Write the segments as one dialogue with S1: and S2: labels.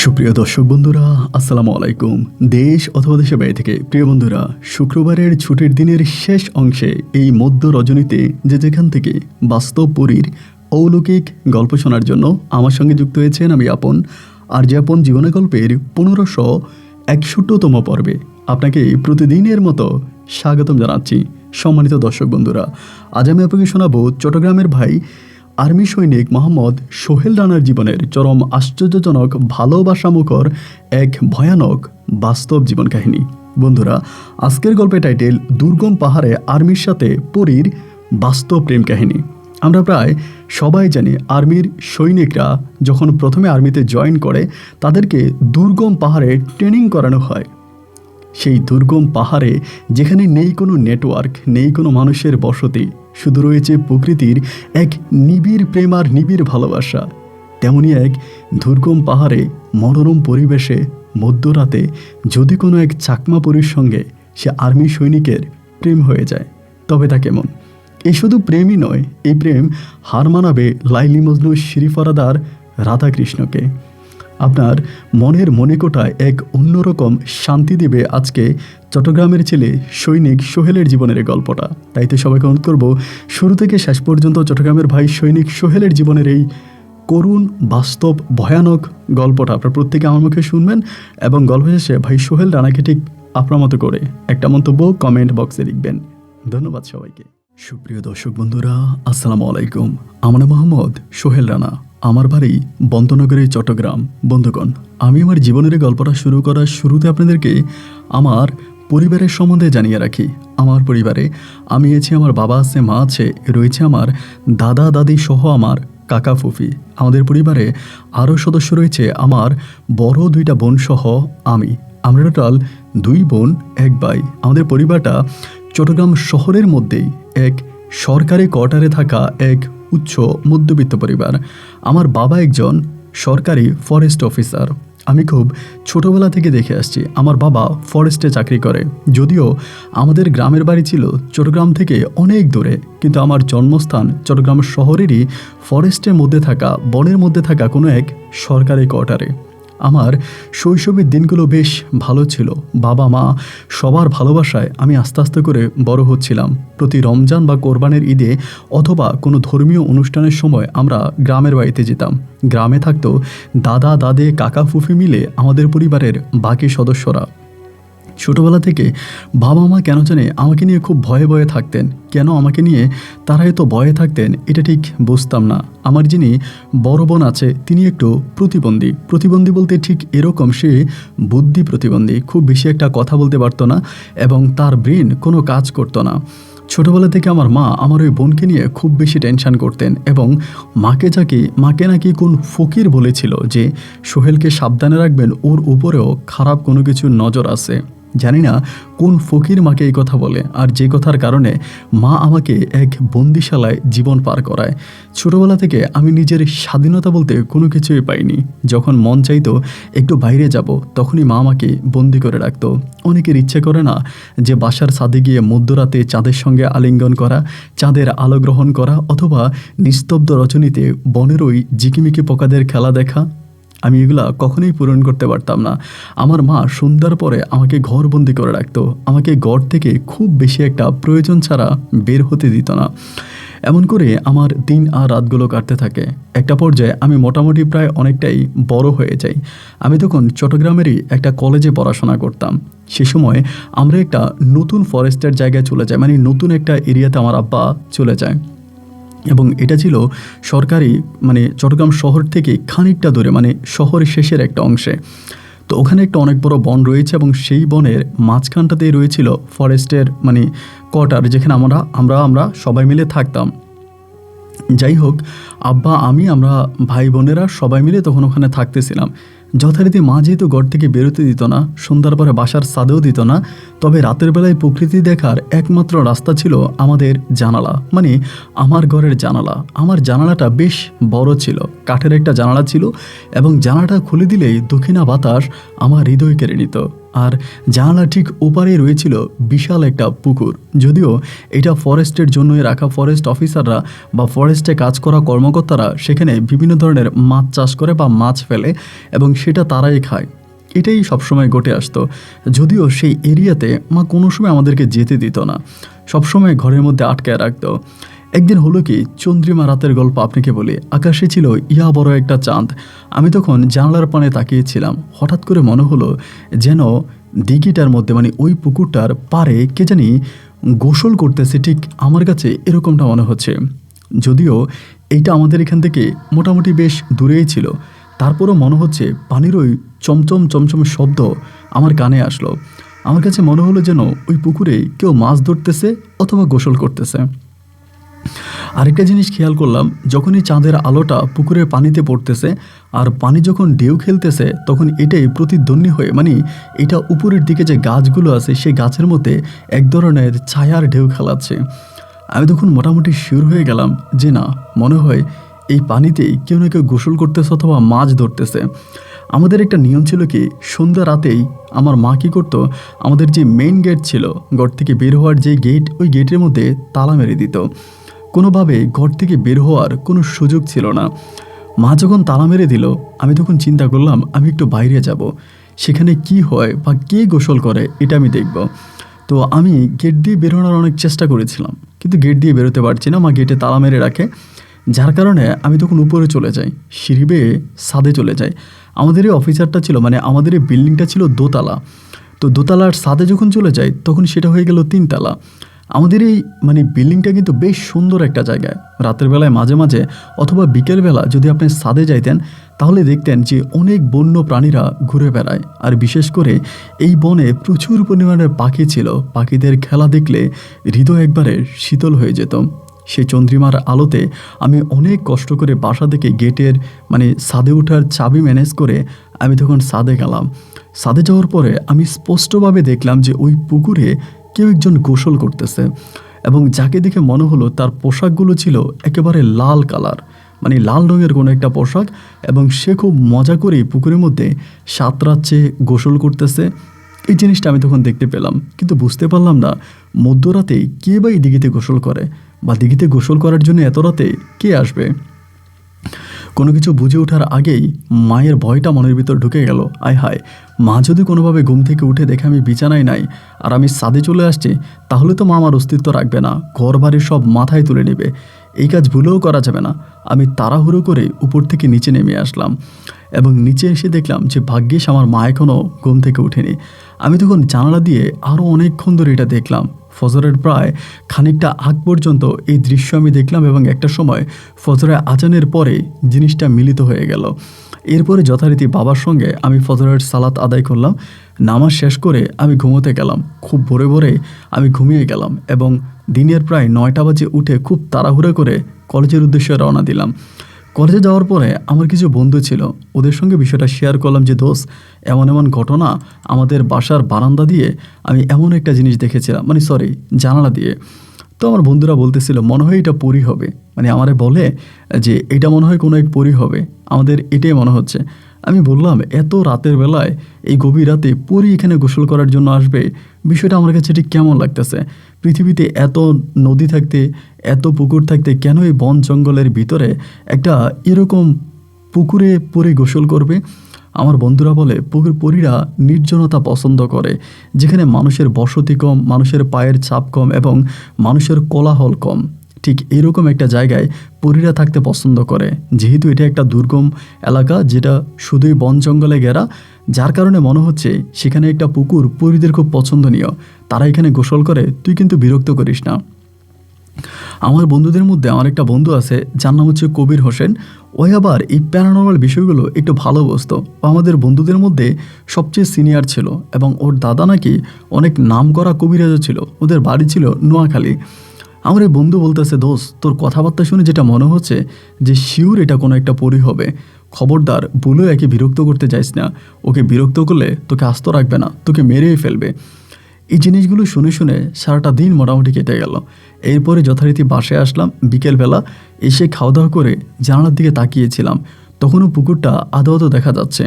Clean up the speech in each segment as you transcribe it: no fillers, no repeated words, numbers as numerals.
S1: সুপ্রিয় দর্শক বন্ধুরা, আসসালামু আলাইকুম। দেশ অথবা দেশের বাইরে থেকে প্রিয় বন্ধুরা, শুক্রবারের ছুটির দিনের শেষ অংশে এই মধ্য রজনীতে যে যেখান থেকে বাস্তব পরীর অলৌকিক গল্প শোনার জন্য আমার সঙ্গে যুক্ত হয়েছেন আমি আপন। আর যে আপন জীবনে গল্পের 1561তম পর্বে আপনাকে প্রতিদিনের মতো স্বাগতম জানাচ্ছি। সম্মানিত দর্শক বন্ধুরা, আজ আমি আপনাকে শোনাবো চট্টগ্রামের ভাই আর্মি সৈনিক মোহাম্মদ সোহেল রানার জীবনের চরম আশ্চর্যজনক ভালোবাসামুখর এক ভয়ানক বাস্তব জীবন কাহিনী। বন্ধুরা, আজকের গল্পের টাইটেল দুর্গম পাহাড়ে আর্মির সাথে পরীর বাস্তব প্রেম কাহিনী। আমরা প্রায় সবাই জানি আর্মির সৈনিকরা যখন প্রথমে আর্মিতে জয়েন করে তাদেরকে দুর্গম পাহাড়ে ট্রেনিং করানো হয়। সেই দুর্গম পাহাড়ে যেখানে নেই কোনো নেটওয়ার্ক, নেই কোনো মানুষের বসতি, শুধু রয়েছে প্রকৃতির এক নিবিড় প্রেম আর নিবিড় ভালোবাসা। তেমনি এক দুর্গম পাহাড়ে মনোরম পরিবেশে মধ্যরাতে যদি কোনো এক চাকমা পরীর সঙ্গে সে আর্মি সৈনিকের প্রেম হয়ে যায়, তবে তা কেমন? এই শুধু প্রেমই নয়, এই প্রেম হার মানাবে লাইলি মজনু শ্রীফরাদার রাধাকৃষ্ণকে। আপনার মনের মনিকোটায় এক অন্যরকম শান্তি দেবে আজকে চট্টগ্রামের ছেলে সৈনিক সোহেলের জীবনের গল্পটা। তাই তো সবাইকে অনুরোধ করব, শুরু থেকে শেষ পর্যন্ত চট্টগ্রামের ভাই সৈনিক সোহেলের জীবনের এই করুণ বাস্তব ভয়ানক গল্পটা আপনার প্রত্যেকে আমার মুখে শুনবেন এবং গল্প শেষে ভাই সোহেল রানাকে ঠিক আপনার মতো করে একটা মন্তব্য কমেন্ট বক্সে লিখবেন। ধন্যবাদ সবাইকে। সুপ্রিয় দর্শক বন্ধুরা, আসসালামু আলাইকুম। আমার নাম মোহাম্মদ সোহেল রানা, আমার বাড়ি বন্দনগরের চট্টগ্রাম। বন্ধুগণ, আমি আমার জীবনের গল্পটা শুরু করার শুরুতে আপনাদেরকে আমার পরিবারের সম্বন্ধে জানিয়ে রাখি। আমার পরিবারে আমি আছি, আমার বাবা আছে, মা আছে, রয়েছে আমার দাদা দাদি সহ আমার কাকা ফুফি। আমাদের পরিবারে আরও সদস্য রয়েছে আমার বড় দুইটা বোন সহ আমি। আমরা টোটাল 2 বোন 1 ভাই। আমাদের পরিবারটা চট্টগ্রাম শহরের মধ্যেই এক সরকারি কোয়ার্টারে থাকা এক উচ্চ মধ্যবিত্ত পরিবার। আমার বাবা একজন সরকারি ফরেস্ট অফিসার। আমি খুব ছোটোবেলা থেকে দেখে আসছি আমার বাবা ফরেস্টে চাকরি করে। যদিও আমাদের গ্রামের বাড়ি ছিল চট্টগ্রাম থেকে অনেক দূরে, কিন্তু আমার জন্মস্থান চট্টগ্রাম শহরেরই ফরেস্টের মধ্যে থাকা, বনের মধ্যে থাকা কোনো এক সরকারি কোয়ার্টারে। আমার শৈশবের দিনগুলো বেশ ভালো ছিল। বাবা মা সবার ভালোবাসায় আমি আস্তে আস্তে করে বড় হচ্ছিলাম। প্রতি রমজান বা কোরবানের ঈদে অথবা কোনো ধর্মীয় অনুষ্ঠানের সময় আমরা গ্রামের বাড়িতে যেতাম। গ্রামে থাকতো দাদা দাদে কাকা ফুফি মিলে আমাদের পরিবারের বাকি সদস্যরা। ছোটোবেলা থেকে বাবা মা কেন জানে আমাকে নিয়ে খুব ভয়ে ভয়ে থাকতেন। কেন আমাকে নিয়ে তারা এত ভয়ে থাকতেন এটা ঠিক বুঝতাম না। আমার যিনি বড় বোন আছে তিনি একটু প্রতিবন্ধী বলতে ঠিক এরকম, সে বুদ্ধি প্রতিবন্ধী, খুব বেশি একটা কথা বলতে পারতো না এবং তার ব্রেন কোনো কাজ করতো না। ছোটোবেলা থেকে আমার মা আমার ওই বোনকে নিয়ে খুব বেশি টেনশন করতেন এবং মাকে নাকি কোন ফকির বলেছিল যে সোহেলকে সাবধানে রাখবেন, ওর উপরেও খারাপ কোনো কিছুর নজর আছে। জানি না কোন ফকির মাকে এই কথা বলে, আর যে কথার কারণে মা আমাকে এক বন্দিশালায় জীবন পার করায়। ছোটোবেলা থেকে আমি নিজের স্বাধীনতা বলতে কোনো কিছুই পাইনি। যখন মন চাইতো একটু বাইরে যাব, তখনই মা আমাকে বন্দি করে রাখতো। অনেকের ইচ্ছে করে না যে বাসার ছাদে গিয়ে মধ্যরাতে চাঁদের সঙ্গে আলিঙ্গন করা, চাঁদের আলো গ্রহণ করা, অথবা নিস্তব্ধ রজনীতে বনের ওই ঝিকিমিকি পোকাদের খেলা দেখা। আমি এগুলা কখনোই পূরণ করতে পারতাম না। আমার মা সন্ধ্যার পরে আমাকে ঘরবন্দি করে রাখতো। আমাকে ঘর থেকে খুব বেশি একটা প্রয়োজন ছাড়া বের হতে দিত না। এমন করে আমার দিন আর রাতগুলো কাটতে থাকে। একটা পর্যায়ে আমি মোটামুটি প্রায় অনেকটাই বড় হয়ে যাই। আমি তখন চট্টগ্রামেরই একটা কলেজে পড়াশোনা করতাম। সে সময় আমরা একটা নতুন ফরেস্টের জায়গায় চলে যাই, মানে নতুন একটা এরিয়াতে আমার আব্বা চলে যায় এবং এটা ছিল সরকারি, মানে চট্টগ্রাম শহর থেকে খানিকটা দূরে, মানে শহরের শেষের একটা অংশে। তো ওখানে একটা অনেক বড় বন রয়েছে এবং সেই বনের মাঝখানটাতেই রয়েছিল ফরেস্টের মানে কোয়ার্টার, যেখানে আমরা সবাই মিলে থাকতাম। যাই হোক, আব্বা আমরা ভাই বোনেরা সবাই মিলে তখন ওখানে থাকতেছিলাম। যথারীতি মা যেহেতু ঘর থেকে বেরোতে দিত না, সন্ধ্যার পরে বাসার ছাদেও দিত না, তবে রাতের বেলায় প্রকৃতি দেখার একমাত্র রাস্তা ছিল আমাদের জানালা, মানে আমার ঘরের জানালা। আমার জানালাটা বেশ বড় ছিল, কাঠের একটা জানালা ছিল এবং জানালাটা খুলে দিলেই দক্ষিণা বাতাস আমার হৃদয় কেড়ে নিত। আর জানালা ঠিক ওপারেই রয়েছিল বিশাল একটা পুকুর। যদিও এটা ফরেস্টের জন্যই রাখা, ফরেস্ট অফিসাররা বা ফরেস্টে কাজ করা কর্মকর্তারা সেখানে বিভিন্ন ধরনের মাছ চাষ করে বা মাছ ফেলে এবং সেটা তারাই খায়। এটাই সবসময় ঘটে আসতো। যদিও সেই এরিয়াতে মা কোনো সময় আমাদেরকে যেতে দিত না, সবসময় ঘরের মধ্যে আটকায় রাখতো। একদিন হলো কি, চন্দ্রিমা রাতের গল্প আপনাকে বলি। আকাশে ছিল ইয়া বড় একটা চাঁদ। আমি তখন জানলার পানে তাকিয়েছিলাম। হঠাৎ করে মনে হলো যেন দিঘিটার মধ্যে, মানে ওই পুকুরটার পাড়ে কে জানি গোসল করতেছে, ঠিক আমার কাছে এরকমটা মনে হচ্ছে। যদিও এইটা আমাদের এখান থেকে মোটামুটি বেশ দূরেই ছিল, তারপরও মনে হচ্ছে পানির ওই চমচম চমচম শব্দ আমার কানে আসলো। আমার কাছে মনে হলো যেন ওই পুকুরে কেউ মাছ ধরতেছে অথবা গোসল করতেছে। আরেকটা জিনিস খেয়াল করলাম, যখনই চাঁদের আলোটা পুকুরের পানিতে পড়তেছে আর পানি যখন ঢেউ খেলতেছে, তখন এটাই প্রতিধ্বনি হয়ে, মানে এটা উপরের দিকে যে গাছগুলো আছে সেই গাছের মধ্যে এক ধরনের ছায়ার ঢেউ খেলাচ্ছে। আমি তখন মোটামুটি শিওর হয়ে গেলাম যে না, মনে হয় এই পানিতেই কেউ না কেউ গোসল করতেছে অথবা মাছ ধরতেছে। আমাদের একটা নিয়ম ছিল কি, সন্ধ্যা রাতেই আমার মা কী করতো, আমাদের যে মেইন গেট ছিল, ঘর থেকে বের হওয়ার যে গেট, ওই গেটের মধ্যে তালা মেরে দিত। কোনোভাবে ঘর থেকে বের হওয়ার কোনো সুযোগ ছিল না। মা যখন তালা মেরে দিল, আমি তখন চিন্তা করলাম আমি একটু বাইরে যাব, সেখানে কি হয় বা কে গোসল করে এটা আমি দেখব। তো আমি গেট দিয়ে বেরোনোর অনেক চেষ্টা করেছিলাম, কিন্তু গেট দিয়ে বেরোতে পারছি না। মা গেটে তালা মেরে রাখে, যার কারণে আমি তখন উপরে চলে যাই, সিঁড়ি বেয়ে ছাদে চলে যাই। আমাদের এই অফিসারটা ছিল, মানে আমাদের এই বিল্ডিংটা ছিল দোতলা। তো দোতলার ছাদে যখন চলে যাই তখন সেটা হয়ে গেল 3 তলা। আমাদের এই মানে বিল্ডিংটা কিন্তু বেশ সুন্দর একটা জায়গায়। রাতের বেলায় মাঝে মাঝে অথবা বিকেলবেলা যদি আপনি ছাদে যাইতেন তাহলে দেখতেন যে অনেক বন্য প্রাণীরা ঘুরে বেড়ায়। আর বিশেষ করে এই বনে প্রচুর পরিমাণে পাখি ছিল। পাখিদের খেলা দেখলে হৃদয় একবারে শীতল হয়ে যেত। সেই চন্দ্রিমার আলোতে আমি অনেক কষ্ট করে বাসা থেকে গেটের মানে ছাদে ওঠার চাবি ম্যানেজ করে আমি তখন ছাদে গেলাম। ছাদে যাওয়ার পরে আমি স্পষ্টভাবে দেখলাম যে ওই পুকুরে কেউ একজন গোসল করতেছে এবং যাকে দেখে মনে হলো তার পোশাকগুলো ছিল একেবারে লাল কালার, মানে লাল রঙের কোনো একটা পোশাক, এবং সে খুব মজা করে পুকুরের মধ্যে সাঁতরাচ্ছে, গোসল করতেছে। এই জিনিসটা আমি তখন দেখতে পেলাম, কিন্তু বুঝতে পারলাম না মধ্যরাতে কে বা এই দিঘিতে গোসল করে, বা দিঘিতে গোসল করার জন্য এত রাতে কে আসবে। কোনো কিছু বুঝে ওঠার আগেই মায়ের ভয়টা মনের ভিতর ঢুকে গেল। আয় হায়, মা যদি কোনোভাবে ঘুম থেকে উঠে দেখে আমি বিছানায় নাই আর আমি ছাদে চলে আসছি, তাহলে তো মা আমার অস্তিত্ব রাখবে না, ঘর বাড়ির সব মাথায় তুলে নেবে। এই কাজ ভুলেও করা যাবে না। আমি তাড়াহুড়ো করে উপর থেকে নিচে নেমে আসলাম এবং নিচে এসে দেখলাম যে ভাগ্যিস আমার মা এখনও ঘুম থেকে উঠেনি। আমি তখন জানালা দিয়ে আরও অনেকক্ষণ ধরে এটা দেখলাম। ফজরের প্রায় খানিকটা আগ পর্যন্ত এই দৃশ্য আমি দেখলাম এবং একটা সময় ফজরের আজানের পরে জিনিসটা মিলিত হয়ে গেল। এরপরে যথারীতি বাবার সঙ্গে আমি ফজরের সালাত আদায় করলাম। নামাজ শেষ করে আমি ঘুমোতে গেলাম। খুব ভোরে ভোরে আমি ঘুমিয়ে গেলাম এবং দিনের প্রায় 9টা বাজে উঠে খুব তাড়াহুড়ো করে কলেজের উদ্দেশ্যে রওনা দিলাম। কলেজে যাওয়ার পরে আমার কিছু বন্ধু ছিল, ওদের সঙ্গে বিষয়টা শেয়ার করলাম যে দোস্ত, এমন এমন ঘটনা, আমাদের বাসার বারান্দা দিয়ে আমি এমন একটা জিনিস দেখেছিলাম, মানে সরি জানালা দিয়ে। তো আমার বন্ধুরা বলতেছিল মনে হয় এটা পরী হবে, মানে আমারে বলে যে এটা মনে হয় কোনো এক পরী হবে, আমাদের এটাই মনে হচ্ছে। আমি বললাম এত রাতের বেলায়, এই গভীর রাতে পরী এখানে গোসল করার জন্য আসবে, বিষয়টা আমার কাছে ঠিক কেমন লাগতেছে। পৃথিবীতে এত নদী থাকতে, এত পুকুর থাকতে কেন এই বন জঙ্গলের ভিতরে একটা এরকম পুকুরে পরী গোসল করবে। আমার বন্ধুরা বলে পরীরা নির্জনতা পছন্দ করে, যেখানে মানুষের বসতি কম, মানুষের পায়ের ছাপ কম এবং মানুষের কোলাহল কম। ঠিক এরকম একটা জায়গায় পরীরা থাকতে পছন্দ করে, যেহেতু এটা একটা দুর্গম এলাকা যেটা শুধুই বন জঙ্গলে ঘেরা, যার কারণে মনে হচ্ছে সেখানে একটা পুকুর পরীদের খুব পছন্দনীয়, তারা এখানে গোসল করে, তুই কিন্তু বিরক্ত করিস না। আমার বন্ধুদের মধ্যে আমার একটা বন্ধু আছে যার নাম হচ্ছে কবির হোসেন। ওই আবার এই প্যারানর্মাল বিষয়গুলো একটু ভালো বুঝতো। আমাদের বন্ধুদের মধ্যে সবচেয়ে সিনিয়র ছিল এবং ওর দাদা নাকি অনেক নামকরা কবিরাজও ছিল, ওদের বাড়ি ছিল নোয়াখালী। আমার এই বন্ধু বলতেছে দোস্ত, তোর কথাবার্তা শুনে যেটা মনে হচ্ছে যে শিওর এটা কোনো একটা পরী হবে, খবরদার বলেও একে বিরক্ত করতে যাইস না, ওকে বিরক্ত করলে তোকে আস্ত রাখবে না, তোকে মেরেই ফেলবে। এই জিনিসগুলো শুনে শুনে সারাটা দিন মোটামুটি কেটে গেল। এরপরে যথারীতি বাসায় আসলাম বিকেলবেলা, এসে খাওয়া দাওয়া করে জানালার দিকে তাকিয়েছিলাম, তখনও পুকুরটা আদো আদো দেখা যাচ্ছে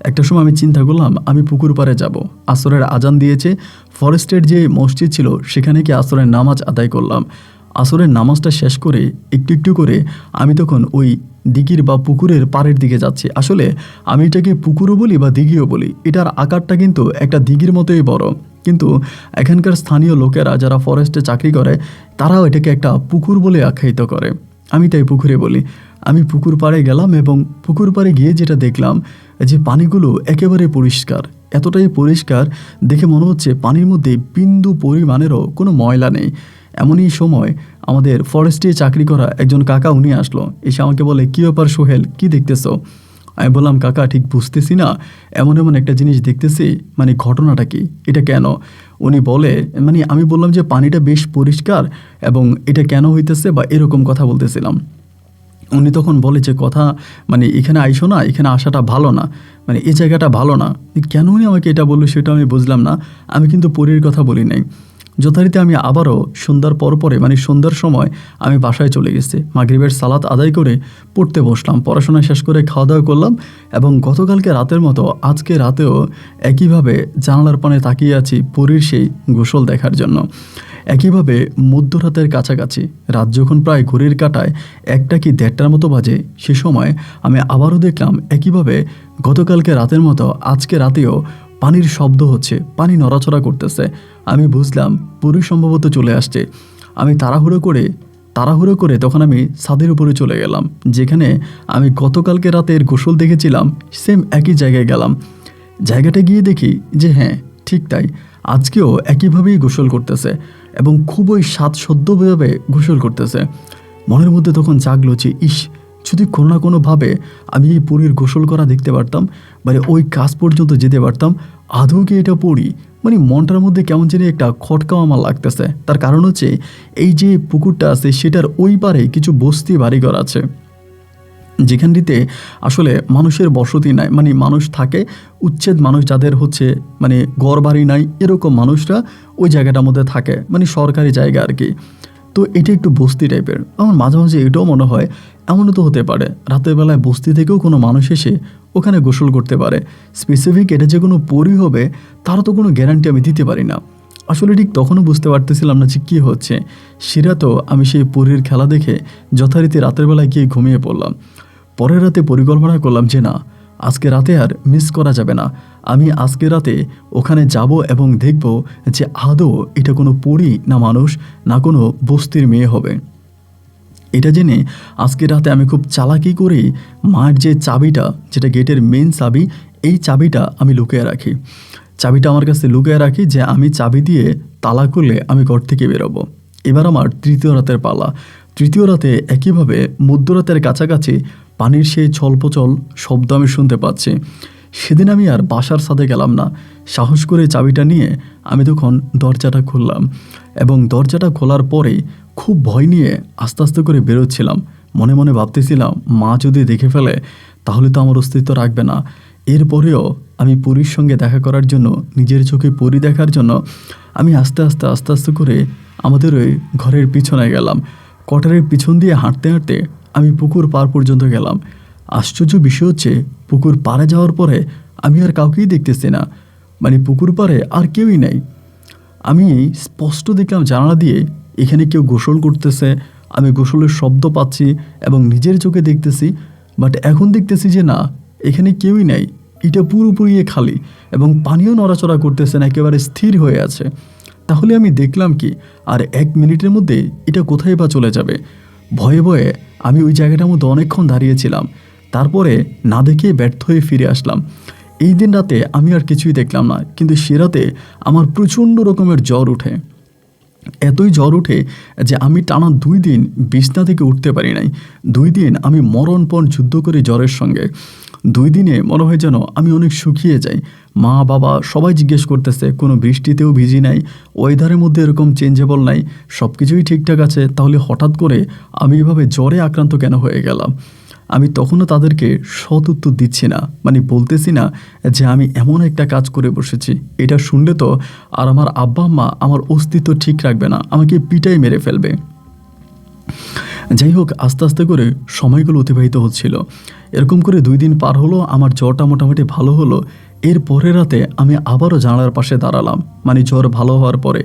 S1: একটা সময় আমি চিন্তা করলাম আমি পুকুর পাড়ে যাব। আসরের আজান দিয়েছে, ফরেস্টের যে মসজিদ ছিল সেখানে গিয়ে আসরের নামাজ আদায় করলাম। আসরের নামাজটা শেষ করে একটু একটু করে আমি তখন ওই দিঘির বা পুকুরের পাড়ের দিকে যাচ্ছি। আসলে আমি এটাকে পুকুরও বলি বা দিঘিও বলি, এটার আকারটা কিন্তু একটা দিঘির মতোই বড়, কিন্তু এখানকার স্থানীয় লোকেরা যারা ফরেস্টে চাকরি করে তারাও এটাকে একটা পুকুর বলে আখ্যায়িত করে। আমি তাই পুকুরে বলি। আমি পুকুর পাড়ে গেলাম এবং পুকুর পাড়ে গিয়ে যেটা দেখলাম যে পানিগুলো একেবারে পরিষ্কার, এতটাই পরিষ্কার দেখে মনে হচ্ছে পানির মধ্যে বিন্দু পরিমাণেরও কোনো ময়লা নেই। এমনই সময় আমাদের ফরেস্টে চাকরি করা একজন কাকা উনি আসলো, এসে আমাকে বলে, কী ব্যাপার সোহেল, কী দেখতেছো? আমি বললাম, কাকা ঠিক বুঝতেছি না, এমন এমন একটা জিনিস দেখতেছি, মানে ঘটনাটা কি, এটা কেন? উনি বলে, মানে আমি বললাম যে পানিটা বেশ পরিষ্কার এবং এটা কেন হইতেছে বা এরকম কথা বলতেছিলাম। উনি তখন বলে যে কথা, মানে এখানে আইসো না, এখানে আসাটা ভালো না, মানে এই জায়গাটা ভালো না। কেন উনি আমাকে এটা বললো সেটা আমি বুঝলাম না। আমি কিন্তু পরীর কথা বলি নাই। যথারীতি আমি আবারও সন্ধ্যার পরে মানে সন্ধ্যার সময় আমি বাসায় চলে গেছি। মাগরিবের সালাত আদায় করে পড়তে বসলাম, পড়াশোনা শেষ করে খাওয়া দাওয়া করলাম এবং গতকালকে রাতের মতো আজকে রাতেও একইভাবে জানালার পানে তাকিয়ে আছি পরীর সেই গোসল দেখার জন্য। একইভাবে মধ্যরাতের কাছাকাছি, রাত যখন প্রায় ঘড়ির কাঁটায় 1টা কি 1:30টার মতো বাজে, সে সময় আমি আবারও দেখলাম একইভাবে গতকালকে রাতের মতো আজকে রাতেও পানির শব্দ হচ্ছে, পানি নড়াচড়া করতেছে। আমি বুঝলাম পরী সম্ভবত চলে আসছে। আমি তাড়াহুড়ো করে তখন আমি ছাদের উপরে চলে গেলাম, যেখানে আমি গতকালকে রাতের গোসল দেখেছিলাম সেম একই জায়গায় গেলাম। জায়গাটা গিয়ে দেখি যে হ্যাঁ ঠিক তাই, আজকেও একইভাবেই গোসল করতেছে এবং খুবই স্বাদসদ্যভাবে গোসল করতেছে। মনের মধ্যে তখন জাগলো যে ইস, যদি কোনো না কোনোভাবে আমি এই পরীর গোসল করা দেখতে পারতাম, মানে ওই কাজ পর্যন্ত যেতে পারতাম, আদৌ কি এটা পড়ি? মানে মনটার মধ্যে কেমন যেন একটা খটকাও আমার লাগতেছে। তার কারণ হচ্ছে এই যে পুকুরটা আছে সেটার ওই পারে কিছু বস্তি বাড়িঘর আছে, যেখানটিতে আসলে মানুষের বসতি নাই, মানে মানুষ থাকে উচ্ছেদ, মানুষ যাদের হচ্ছে মানে ঘর বাড়ি নাই এরকম মানুষরা ওই জায়গাটার মধ্যে থাকে, মানে সরকারি জায়গা আর কি। তো এটা একটু বস্তি টাইপের। আমার মাঝে মাঝে এটাও মনে হয় এমনও তো হতে পারে রাতের বেলায় বস্তি থেকেও কোনো মানুষ এসে ওখানে গোসল করতে পারে। স্পেসিফিক এটা যে কোনো পরী হবে তার তো কোনো গ্যারান্টি আমি দিতে পারি না। আসলে ঠিক তখনও বুঝতে পারতেছিলাম না যে কী হচ্ছে। সেটা আমি সেই পরীর খেলা দেখে যথারীতি রাতের বেলায় গিয়ে ঘুমিয়ে পড়লাম। পরের রাতে পরিকল্পনা করলাম যে না, আজকে রাতে আর মিস করা যাবে না। আমি আজকে রাতে ওখানে যাব এবং দেখব যে আদৌ এটা কোনো পরী না মানুষ না কোনো বস্তির মেয়ে হবে। এটা জেনে আজকে রাতে আমি খুব চালাকি করে মার যে চাবিটা, যেটা গেটের মেন চাবি, এই চাবিটা আমি লুকিয়ে রাখি। চাবিটা আমার কাছে লুকিয়ে রাখি যে আমি চাবি দিয়ে তালা করলে আমি ঘর থেকে বেরোবো। এবার আমার তৃতীয় রাতের পালা। তৃতীয় রাতে একইভাবে মধ্যরাতের কাছাকাছি পানির সেই ছলপচল শব্দ আমি শুনতে পাচ্ছি। সেদিন আমি আর বাসার ছাদে গেলাম না। সাহস করে চাবিটা নিয়ে আমি তখন দরজাটা খুললাম এবং দরজাটা খোলার পরেই খুব ভয় নিয়ে আস্তে আস্তে করে বেরোচ্ছিলাম। মনে মনে ভাবতেছিলাম মা যদি দেখে ফেলে তাহলে তো আমার অস্তিত্ব রাখবে না। এরপরেও আমি পরীর সঙ্গে দেখা করার জন্য, নিজের চোখে পরী দেখার জন্য আমি আস্তে আস্তে করে আমাদের ওই ঘরের পিছনে গেলাম। কটারের পিছন দিয়ে হাঁটতে হাঁটতে আমি পুকুর পাড় পর্যন্ত গেলাম। আশ্চর্য বিষয় হচ্ছে পুকুর পাড়ে যাওয়ার পরে আমি আর কাউকেই দেখতেছি না, মানে পুকুর পাড়ে আর কেউই নাই। আমি স্পষ্ট দেখলাম জানালা দিয়ে এখানে কেউ গোসল করতেছে, আমি গোসলের শব্দ পাচ্ছি এবং নিজের চোখে দেখতেছি। বাট এখন দেখতেছি যে না, এখানে কেউই নাই, এটা পুরোপুরি খালি এবং পানিও নড়াচড়া করতেছে না, একেবারে স্থির হয়ে আছে। তাহলে আমি দেখলাম কি, আর 1 মিনিটের মধ্যে এটা কোথায় বা চলে যাবে। ভয়ে ভয়ে আমি ওই জায়গাটার মধ্যে অনেকক্ষণ দাঁড়িয়েছিলাম। তারপরে না দেখে ব্যর্থ হয়ে ফিরে আসলাম। এই দিন রাতে আমি আর কিছুই দেখলাম না, কিন্তু সে রাতে আমার প্রচণ্ড রকমের জ্বর ওঠে। এতই জ্বর ওঠে যে আমি টানা 2 দিন বিছনা থেকে উঠতে পারি নাই। 2 দিন আমি মরণপণ যুদ্ধ করি জ্বরের সঙ্গে। 2 দিনে মনে হয় যেন আমি অনেক শুকিয়ে যাই। মা বাবা সবাই জিজ্ঞেস করতেছে কোনো বৃষ্টিতেও ভিজি নাই, ওয়েদারের মধ্যে এরকম চেঞ্জেবল নাই, সব কিছুই ঠিকঠাক আছে, তাহলে হঠাৎ করে আমি এভাবে জ্বরে আক্রান্ত কেন হয়ে গেলাম। আমি তখনও তাদেরকে সৎ উত্তর দিচ্ছি না, মানে বলতেছি না যে আমি এমন একটা কাজ করে বসেছি। এটা শুনলে তো আর আমার আব্বা আম্মা আমার অস্তিত্ব ঠিক রাখবে না, আমাকে পিটাই মেরে ফেলবে। যাই হোক, আস্তে আস্তে করে সময়গুলো অতিবাহিত হচ্ছিল। এরকম করে 2 দিন পার হলো, আমার জ্বরটা মোটামুটি ভালো হলো। এর পরের রাতে আমি আবারও জানালার পাশে দাঁড়ালাম, মানে জ্বর ভালো হওয়ার পরে।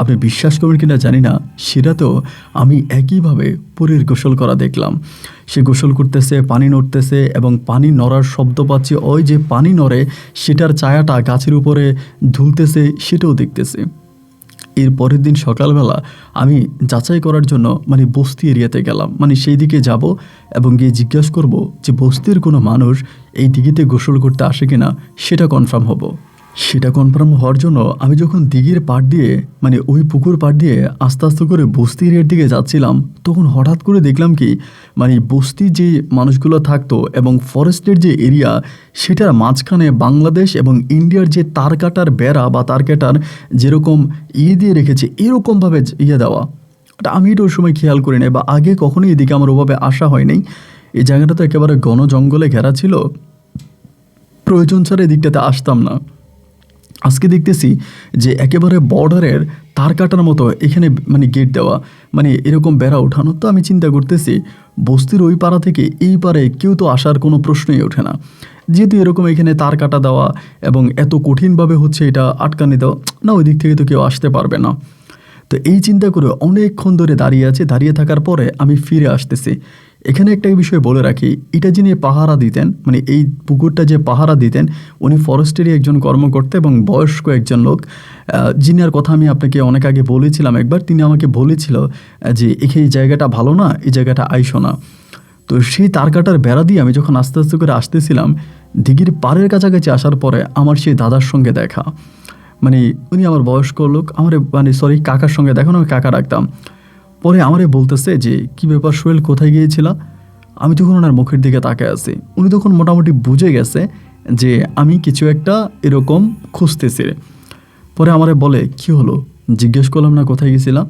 S1: আপনি বিশ্বাস করবেন কিনা জানি না, সে রাতেও আমি একইভাবে পরীর গোসল করা দেখলাম। সে গোসল করতেছে, পানি নড়তেছে এবং পানি নড়ার শব্দ পাচ্ছি। ওই যে পানি নড়ে সেটার ছায়াটা গাছের উপরে ঝুলতেছে, সেটাও দেখতেছি। এর পরের দিন সকালবেলা আমি যাচাই করার জন্য মানে বস্তি এরিয়াতে গেলাম, মানে সেই দিকে যাব এবং গিয়ে জিজ্ঞাসা করব যে বস্তির কোনো মানুষ এই দিঘিতে গোসল করতে আসে কিনা, সেটা কনফার্ম হব। সেটা কনফার্ম হওয়ার জন্য আমি যখন দিঘির পাড় দিয়ে, মানে ওই পুকুর পাড় দিয়ে আস্তে আস্তে করে বস্তি এরিয়ার দিকে যাচ্ছিলাম, তখন হঠাৎ করে দেখলাম কি, মানে বস্তির যে মানুষগুলো থাকতো এবং ফরেস্টের যে এরিয়া, সেটার মাঝখানে বাংলাদেশ এবং ইন্ডিয়ার যে তার কাটার বেড়া বা তার কাটার যেরকম দিয়ে রেখেছে, এরকমভাবে দেওয়া। এটা আমি এটা ওই সময় খেয়াল করি নাই, বা আগে কখনোই এদিকে আমার ওভাবে আসা হয়নি। এই জায়গাটা তো একেবারে ঘন জঙ্গলে ঘেরা ছিল, প্রয়োজন ছাড়া এদিকটাতে আসতাম না। আজকে দেখতেছি যে একেবারে বর্ডারের তার কাটার মতো এখানে মানে গেট দেওয়া, মানে এরকম বেড়া ওঠানো। তো আমি চিন্তা করতেছি, বস্তির ওই পাড়া থেকে এই পারে কেউ তো আসার কোনো প্রশ্নই ওঠে না, যেহেতু এরকম এখানে তার কাটা দেওয়া এবং এত কঠিনভাবে হচ্ছে এটা আটকানি দেওয়া, না ওই দিক থেকে তো কেউ আসতে পারবে না। তো এই চিন্তা করে অনেকক্ষণ ধরে দাঁড়িয়ে আছে। দাঁড়িয়ে থাকার পরে আমি ফিরে আসতেছি। এখানে একটা বিষয় বলে রাখি, এটা যিনি পাহারা দিতেন, মানে এই পুকুরটা যে পাহারা দিতেন, উনি ফরেস্টেরই একজন কর্মকর্তা এবং বয়স্ক একজন লোক, যিনার কথা আমি আপনাকে অনেক আগে বলেছিলাম একবার। তিনি আমাকে বলেছিল যে এই জায়গাটা ভালো না, এই জায়গাটা আইসো না। তো সেই তার কাটার বেড়া দিয়ে আমি যখন আস্তে আস্তে করে আসতেছিলাম, দিঘির পাড়ের কাছাকাছি আসার পরে আমার সেই দাদার সঙ্গে দেখা, মানে উনি আমার বয়স্ক লোক, আমার মানে সরি কাকার সঙ্গে দেখা, আমি কাকা ডাকতাম। পরে আমারে বলতেছে যে কী ব্যাপার সোহেল, কোথায় গিয়েছিলা? আমি তখন ওনার মুখের দিকে তাকায় আছি। উনি তখন মোটামুটি বুঝে গেছে যে আমি কিছু একটা এরকম খুঁজতেছি। পরে আমারে বলে কী হলো, জিজ্ঞেস করলাম না কোথায় গেছিলাম।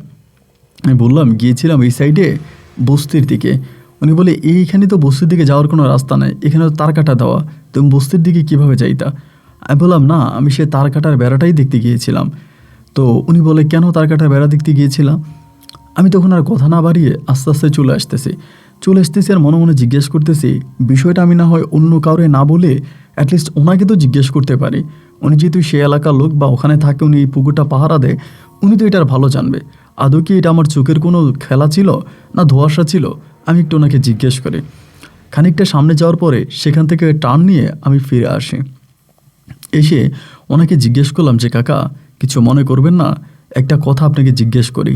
S1: আমি বললাম গিয়েছিলাম এই সাইডে বস্তির দিকে। উনি বলে এইখানে তো বস্তির দিকে যাওয়ার কোনো রাস্তা নাই, এখানে তো তার কাটা দেওয়া, তুমি বস্তির দিকে কীভাবে যাইতা? আমি বললাম না, আমি সে তার কাটার বেড়াটাই দেখতে গিয়েছিলাম। তো উনি বলে কেন তার কাটার বেড়া দেখতে গিয়েছিলাম? আমি তখন আর কথা না বাড়িয়ে আস্তে আস্তে চলে আসতেছি আর মনে মনে জিজ্ঞেস করতেছি, বিষয়টা আমি না হয় অন্য কাউরে না বলে অ্যাটলিস্ট ওনাকে তো জিজ্ঞেস করতে পারি। উনি যেহেতু সে এলাকার লোক বা ওখানে থাকে, উনি এই পুকুরটা পাহারা দেয়, উনি তো এটার ভালো জানবে। আদৌ কি এটা আমার চোখের কোনো খেলা ছিল না ধোঁয়াশা ছিল? আমি একটু ওনাকে জিজ্ঞেস করি। খানিকটা সামনে যাওয়ার পরে সেখান থেকে টার্ন নিয়ে আমি ফিরে আসি। এসে ওনাকে জিজ্ঞেস করলাম যে কাকা, কিছু মনে করবেন না, একটা কথা আপনাকে জিজ্ঞেস করি।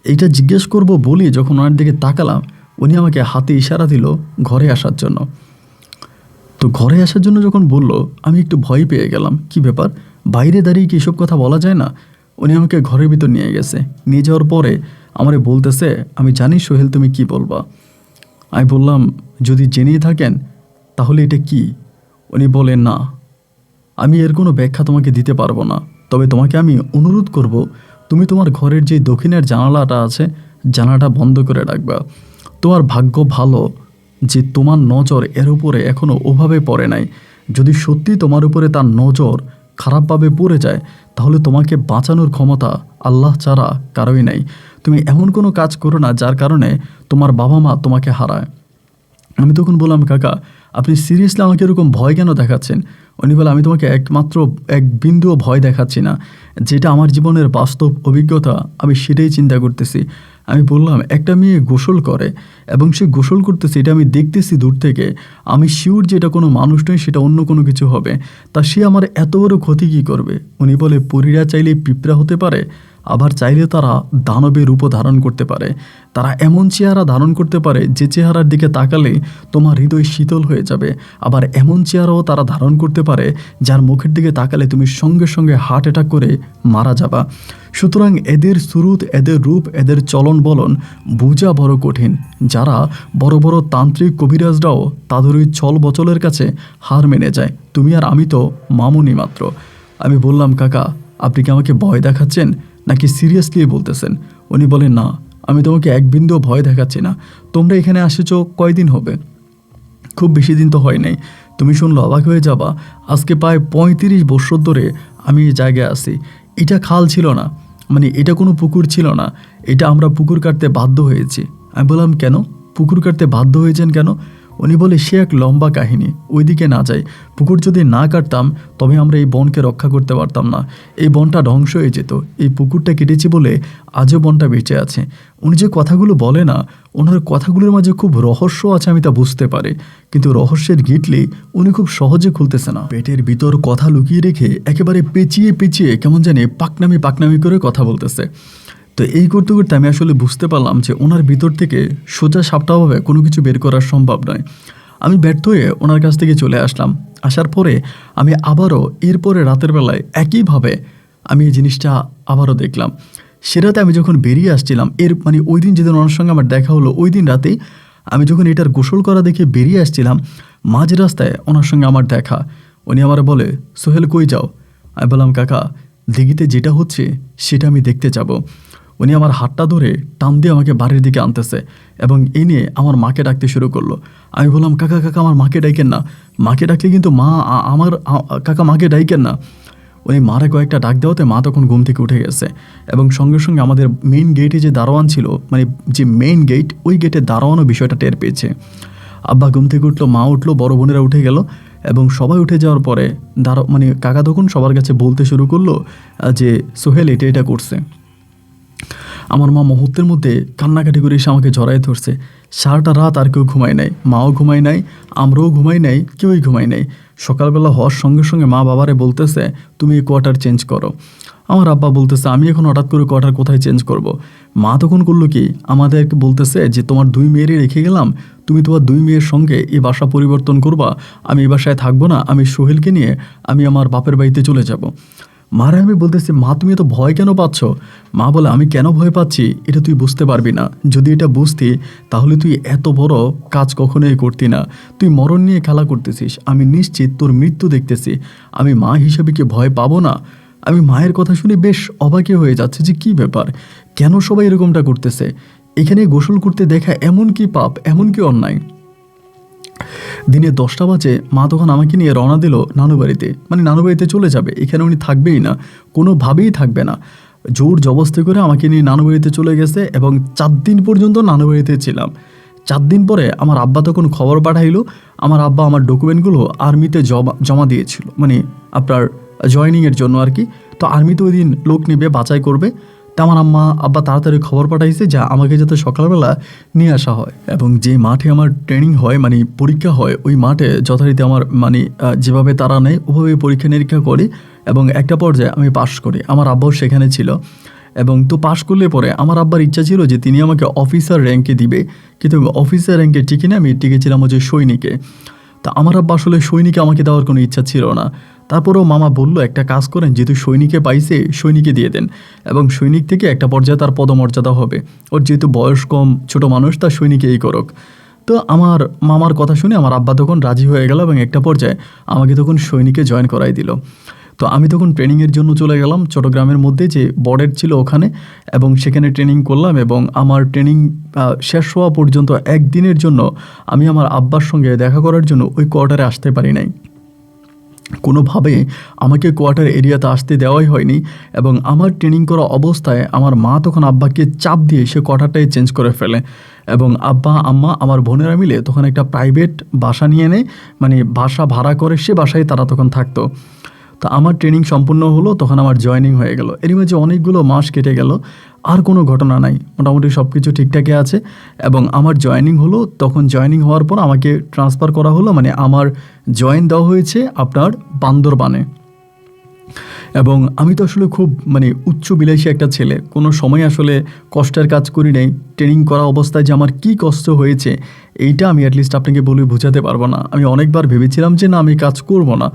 S1: এইটা জিজ্ঞেস করব বলি যখন ওনার দিকে তাকালাম, উনি আমাকে হাতে ইশারা দিল ঘরে আসার জন্য। তো ঘরে আসার জন্য যখন বলল, আমি একটু ভয় পেয়ে গেলাম। কি ব্যাপার, বাইরে দাঁড়িয়ে কি এসব কথা বলা যায় না? উনি আমাকে ঘরের ভিতর নিয়ে গেছে। নিয়ে যাওয়ার পরে আমারে বলতেছে, আমি জানি সোহেল তুমি কি বলবা। আমি বললাম, যদি জেনেই থাকেন তাহলে এটা কি? উনি বলেন, না আমি এর কোনো ব্যাখ্যা তোমাকে দিতে পারবো না, তবে তোমাকে আমি অনুরোধ করব, তুমি তোমার ঘরের যে দক্ষিণের জানালাটা আছে, জানালাটা বন্ধ করে রাখবা। তোমার ভাগ্য ভালো যে তোমার নজর এর উপরে এখনও ওভাবে পড়ে নাই। যদি সত্যি তোমার উপরে তার নজর খারাপভাবে পড়ে যায়, তাহলে তোমাকে বাঁচানোর ক্ষমতা আল্লাহ ছাড়া কারোই নাই। তুমি এমন কোনো কাজ করো না যার কারণে তোমার বাবা মা তোমাকে হারায়। আমি তখন বললাম, কাকা আপনি সিরিয়াসলি আমাকে এরকম ভয় কেন দেখাচ্ছেন? উনি বলে, আমি তোমাকে একমাত্র এক বিন্দুও ভয় দেখাচ্ছি না, যেটা আমার জীবনের বাস্তব অভিজ্ঞতা আমি সেটাই চিন্তা করতেছি। আমি বললাম, একটা মেয়ে গোসল করে এবং সে গোসল করতেছে, এটা আমি দেখতেছি দূর থেকে। আমি শিওর যে এটা কোনো মানুষ নয়, সেটা অন্য কোনো কিছু হবে। তা সে আমার এত বড় ক্ষতি কী করবে? উনি বলে, পরীরা চাইলে পিঁপড়া হতে পারে, আবার চাইলে তারা দানবের রূপ ধারণ করতে পারে। তারা এমন চেহারা ধারণ করতে পারে যে চেহারার দিকে তাকালে তোমার হৃদয় শীতল হয়ে যাবে। আবার এমন চেহারাও তারা ধারণ করতে পারে যার মুখের দিকে তাকালে তুমি সঙ্গে সঙ্গে হার্ট অ্যাটাক করে মারা যাবা। সুতরাং এদের সুরুত, এদের রূপ, এদের চলন বলন বোঝা বড় কঠিন। যারা বড় বড় তান্ত্রিক কবিরাজরাও তাদের ওই ছল বচলের কাছে হার মেনে যায়। তুমি আর আমি তো মামুনি মাত্র। আমি বললাম, কাকা আপনি কি আমাকে ভয় দেখাচ্ছেন নাকি সিরিয়াসলি বলতেছেন? উনি বলেন, না আমি তোমাকে এক বিন্দুও ভয় দেখাচ্ছি না। তোমরা এখানে আসেছ কয়দিন হবে? খুব বেশি দিন তো হয় নাই। তুমি শুনলে অবাক হয়ে যাবা, আজকে প্রায় 35 বছর ধরে আমি এই জায়গায় আছি। এটা খাল ছিল না, মানে এটা কোনো পুকুর ছিল না, এটা আমরা পুকুর কাটতে বাধ্য হয়েছি। আমি বললাম, কেন? পুকুর কাটতে বাধ্য হয়েছেন কেন? উনি বলে, সে এক লম্বা কাহিনী, ওইদিকে না যাই। পুকুর যদি না কাটতাম তবে আমরা এই বনকে রক্ষা করতে পারতাম না, এই বনটা ধ্বংস হয়ে যেত। এই পুকুরটা কেটেছি বলে আজও বনটা বেঁচে আছে। উনি যে কথাগুলো বলে না, ওনার কথাগুলোর মাঝে খুব রহস্য আছে, আমি তা বুঝতে পারি, কিন্তু রহস্যের গিটলি উনি খুব সহজে খুলতেছে না। পেটের ভিতর কথা লুকিয়ে রেখে একেবারে পেঁচিয়ে পেঁচিয়ে কেমন জানি পাকনামি পাকনামি করে কথা বলতেছে। তো এই করতে করতে আমি আসলে বুঝতে পারলাম যে ওনার ভিতর থেকে সোজা সাপটাভাবে কোনো কিছু বের করা সম্ভব নয়। আমি ব্যর্থ হয়ে ওনার কাছ থেকে চলে আসলাম। আসার পরে আমি আবারও এরপরে রাতের বেলায় একইভাবে আমি এই জিনিসটা আবারও দেখলাম। সে রাতে আমি যখন বেরিয়ে আসছিলাম, ওই দিন যেদিন ওনার সঙ্গে আমার দেখা হলো, ওই দিন রাতেই আমি যখন এটার গোসল করা দেখে বেরিয়ে আসছিলাম, মাঝ রাস্তায় ওনার সঙ্গে আমার দেখা। উনি আমার বলে, সোহেল কই যাও? আমি বললাম, কাকা দিঘিতে যেটা হচ্ছে সেটা আমি দেখতে যাব। উনি আমার হাতটা ধরে টান দিয়ে আমাকে বাড়ির দিকে আনতেছে এবং এনে আমার মাকে ডাকতে শুরু করলো। আমি বললাম, কাকা কাকা আমার মাকে ডাইকেন না, মাকে ডাকলে কিন্তু মা কাকা মাকে ডাইকেন না। উনি মারে কয়েকটা ডাক দেওয়াতে মা তখন ঘুম থেকে উঠে গেছে এবং সঙ্গে সঙ্গে আমাদের মেইন গেটে যে দারোয়ান ছিল, যে মেইন গেট, ওই গেটে দারোয়ানও বিষয়টা টের পেয়েছে। আব্বা ঘুম থেকে উঠলো, মা উঠলো, বড় বোনেরা উঠে গেল এবং সবাই উঠে যাওয়ার পরে কাকা তখন সবার কাছে বলতে শুরু করলো যে সোহেল এটা করছে। আমার মা মুহূর্তের মধ্যে কান্নাকাটি করে এসে আমাকে জড়ায় ধরছে। সারাটা রাত আর কেউ ঘুমায় নাই, মাও ঘুমায় নাই, আমরাও ঘুমাই নাই, কেউই ঘুমায় নাই। সকালবেলা হওয়ার সঙ্গে সঙ্গে মা বাবারে বলতেছে, তুমি এই কোয়ার্টার চেঞ্জ করো। আমার আব্বা বলতেছে, আমি এখন হঠাৎ করে কোয়ার্টার কোথায় চেঞ্জ করব? মা তখন করলো কি, আমাদেরকে বলতেছে যে তোমার 2 মেয়েরই রেখে গেলাম, তুমি তোমার 2 মেয়ের সঙ্গে এই বাসা পরিবর্তন করবা, আমি এই বাসায় থাকবো না, আমি সোহেলকে নিয়ে আমি আমার বাপের বাড়িতে চলে যাব। মারে আমি বলতেছি, মা তুমি এত ভয় কেন পাচ্ছ? মা বলে, আমি কেন ভয় পাচ্ছি এটা তুই বুঝতে পারবি না। যদি এটা বুঝতি তাহলে তুই এত বড় কাজ কখনোই করতি না। তুই মরণ নিয়ে খেলা করতেছিস, আমি নিশ্চিত তোর মৃত্যু দেখতেছি। আমি মা হিসেবে কি ভয় পাবো না? আমি মায়ের কথা শুনে বেশ অবাকে হয়ে যাচ্ছে যে কি ব্যাপার, কেন সবাই এরকমটা করতেছে? এখানে গোসল করতে দেখা এমন কি পাপ, এমন কি অন্যায়? দিনে 10টা বাজে মা তখন আমাকে নিয়ে রওনা দিল নানু বাড়িতে, নানু বাড়িতে চলে যাবে, এখানে উনি থাকবেই না, কোনোভাবেই থাকবে না। জোর জবস্তি করে আমাকে নিয়ে নানু বাড়িতে চলে গেছে এবং 4 দিন পর্যন্ত নানু বাড়িতে ছিলাম। 4 দিন পরে আমার আব্বা তখন খবর পাঠাইলো, আমার আব্বা আমার ডকুমেন্টগুলো আর্মিতে জমা দিয়েছিল, আপনার জয়েনিংয়ের জন্য আর কি। তো আর্মিতে ওই দিন লোক নেবে, বাছাই করবে। তা আমার আব্বা তাড়াতাড়ি খবর পাঠাইছে যা আমাকে যাতে সকালবেলা নিয়ে আসা হয় এবং যে মাঠে আমার ট্রেনিং হয়, পরীক্ষা হয়, ওই মাঠে যথারীতি আমার যেভাবে তারা নেয় ওভাবে পরীক্ষা নিরীক্ষা করি এবং একটা পর্যায়ে আমি পাশ করি। আমার আব্বাও সেখানে ছিল এবং তো পাশ করলে পরে আমার আব্বার ইচ্ছা ছিল যে তিনি আমাকে অফিসার র্যাঙ্কে দিবে, কিন্তু অফিসার র্যাঙ্কে টিকে না, আমি টিকেছিলাম হচ্ছে সৈনিকে। তা আমার আব্বা আসলে সৈনিকে আমাকে দেওয়ার কোনো ইচ্ছা ছিল না। তারপরেও মামা বলল, একটা কাজ করেন, যেহেতু সৈনিকে পাইছে সৈনিকে দিয়ে দেন এবং সৈনিক থেকে একটা পর্যায়ে তার পদমর্যাদা হবে, ওর যেহেতু বয়স কম, ছোট মানুষ, তার সৈনিকেই করুক। তো আমার মামার কথা শুনে আমার আব্বা তখন রাজি হয়ে গেল এবং একটা পর্যায়ে আমাকে তখন সৈনিকে জয়েন করাই দিল। তো আমি তখন ট্রেনিংয়ের জন্য চলে গেলাম চট্টগ্রামের মধ্যে যে বর্ডার ছিল ওখানে এবং সেখানে ট্রেনিং করলাম এবং আমার ট্রেনিং শেষ হওয়া পর্যন্ত 1 দিনের জন্য আমি আমার আব্বার সঙ্গে দেখা করার জন্য ওই কোয়ার্টারে আসতে পারি নাই। কোনোভাবে আমাকে কোয়ার্টার এরিয়াতে আসতে দেওয়াই হয়নি এবং আমার ট্রেনিং করা অবস্থায় আমার মা তখন আব্বাকে চাপ দিয়ে সে কোয়ার্টারটাই চেঞ্জ করে ফেলে এবং আব্বা আম্মা আমার বোনেরা মিলে তখন একটা প্রাইভেট বাসা নিয়ে নেয়, বাসা ভাড়া করে সে বাসায় তারা তখন থাকতো। তো আমার ট্রেনিং সম্পূর্ণ হলো, তখন আমার জয়েনিং হয়ে গেল। এর মাঝে অনেকগুলো মাস কেটে গেল, আর কোনো ঘটনা নাই, মোটামুটি সব কিছু ঠিকঠাকই আছে এবং আমার জয়েনিং হলো। তখন জয়েনিং হওয়ার পর আমাকে ট্রান্সফার করা হলো, আমার জয়েন দেওয়া হয়েছে আপনার বান্দরবানে। এবং আমি তো আসলে খুব উচ্চ বিলাসী একটা ছেলে, কোনো সময় আসলে কষ্টের কাজ করি নাই। ট্রেনিং করা অবস্থায় যে আমার কী কষ্ট হয়েছে এইটা আমি অ্যাটলিস্ট আপনাকে বলে বোঝাতে পারবো না। আমি অনেকবার ভেবেছিলাম যে না, আমি কাজ করব না,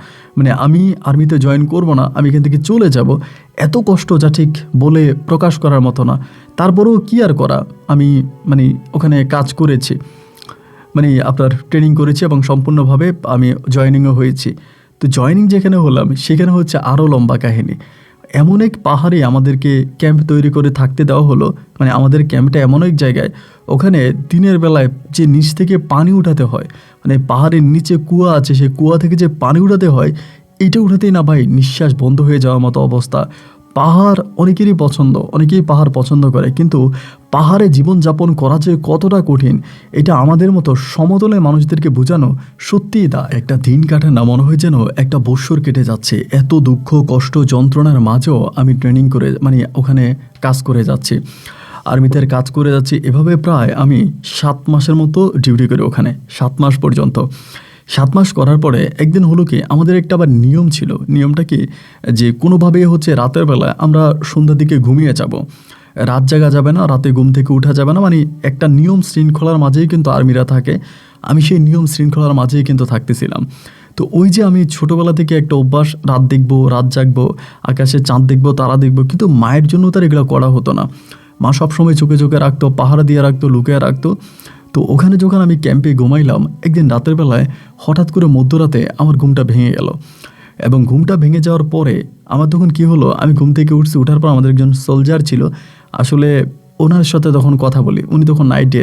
S1: আমি আর্মিতে জয়েন করব না, আমি এখান থেকে চলে যাব। এত কষ্ট যা ঠিক বলে প্রকাশ করার মতো না। তারপরেও কি আর করা, আমি ওখানে কাজ করেছি, আপনার ট্রেনিং করেছি এবং সম্পূর্ণভাবে আমি জয়েনিংও হয়েছি। তো জয়েনিং যেখানে হলাম সেখানে হচ্ছে আরও লম্বা কাহিনী। এমন এক পাহাড়ে আমাদেরকে ক্যাম্প তৈরি করে থাকতে দেওয়া হলো, আমাদের ক্যাম্পটা এমন এক জায়গায়, ওখানে দিনের বেলায় যে নিচ থেকে পানি উঠাতে হয়, পাহাড়ের নিচে কুয়া আছে, সেই কুয়া থেকে যে পানি উঠাতে হয়, এইটা উঠাতেই না ভাই নিঃশ্বাস বন্ধ হয়ে যাওয়ার মতো অবস্থা। পাহাড় অনেকেরই পছন্দ, অনেকেই পাহাড় পছন্দ করে, কিন্তু পাহাড়ে জীবনযাপন করা যে কতটা কঠিন এটা আমাদের মতো সমতলের মানুষদেরকে বোঝানো সত্যিই দা একটা দিন কাটে না, মনে হয় যেন একটা বৎসর কেটে যাচ্ছে। এত দুঃখ কষ্ট যন্ত্রণার মাঝেও আমি ট্রেনিং করে ওখানে কাজ করে যাচ্ছি, আর্মিতে কাজ করে যাচ্ছি। এভাবে প্রায় আমি 7 মাসের মতো ডিউটি করি ওখানে, 7 মাস পর্যন্ত। 7 মাস করার পরে একদিন হলো কি, আমাদের একটা আবার নিয়ম ছিল। নিয়মটা কি, যে কোনোভাবে রাতের বেলায় আমরা সন্ধ্যার দিকে ঘুমিয়ে যাব, রাত জাগা যাবে না, রাতে ঘুম থেকে উঠা যাবে না, একটা নিয়ম শৃঙ্খলার মাঝেই কিন্তু আর্মিরা থাকে। আমি সেই নিয়ম শৃঙ্খলার মাঝেই কিন্তু থাকতেছিলাম। তো ওই যে আমি ছোটোবেলা থেকে একটা অভ্যাস, রাত দেখবো, রাত জাগবো, আকাশে চাঁদ দেখবো, তারা দেখবো, কিন্তু মায়ের জন্য তার এগুলো করা হতো না। মা সবসময় চোখে চোখে রাখতো, পাহারা দিয়ে রাখতো, লুকিয়ে রাখতো। তো ওখানে যখন আমি ক্যাম্পে ঘুমাইলাম, একদিন রাতের বেলায় হঠাৎ করে মধ্যরাতে আমার ঘুমটা ভেঙে গেল। এবং ঘুমটা ভেঙে যাওয়ার পরে আমার তখন কি হলো, আমি ঘুম থেকে উঠছি, উঠার পর আমাদের একজন সোলজার ছিল, আসলে ওনার সাথে তখন কথা বলি, উনি তখন নাইটে।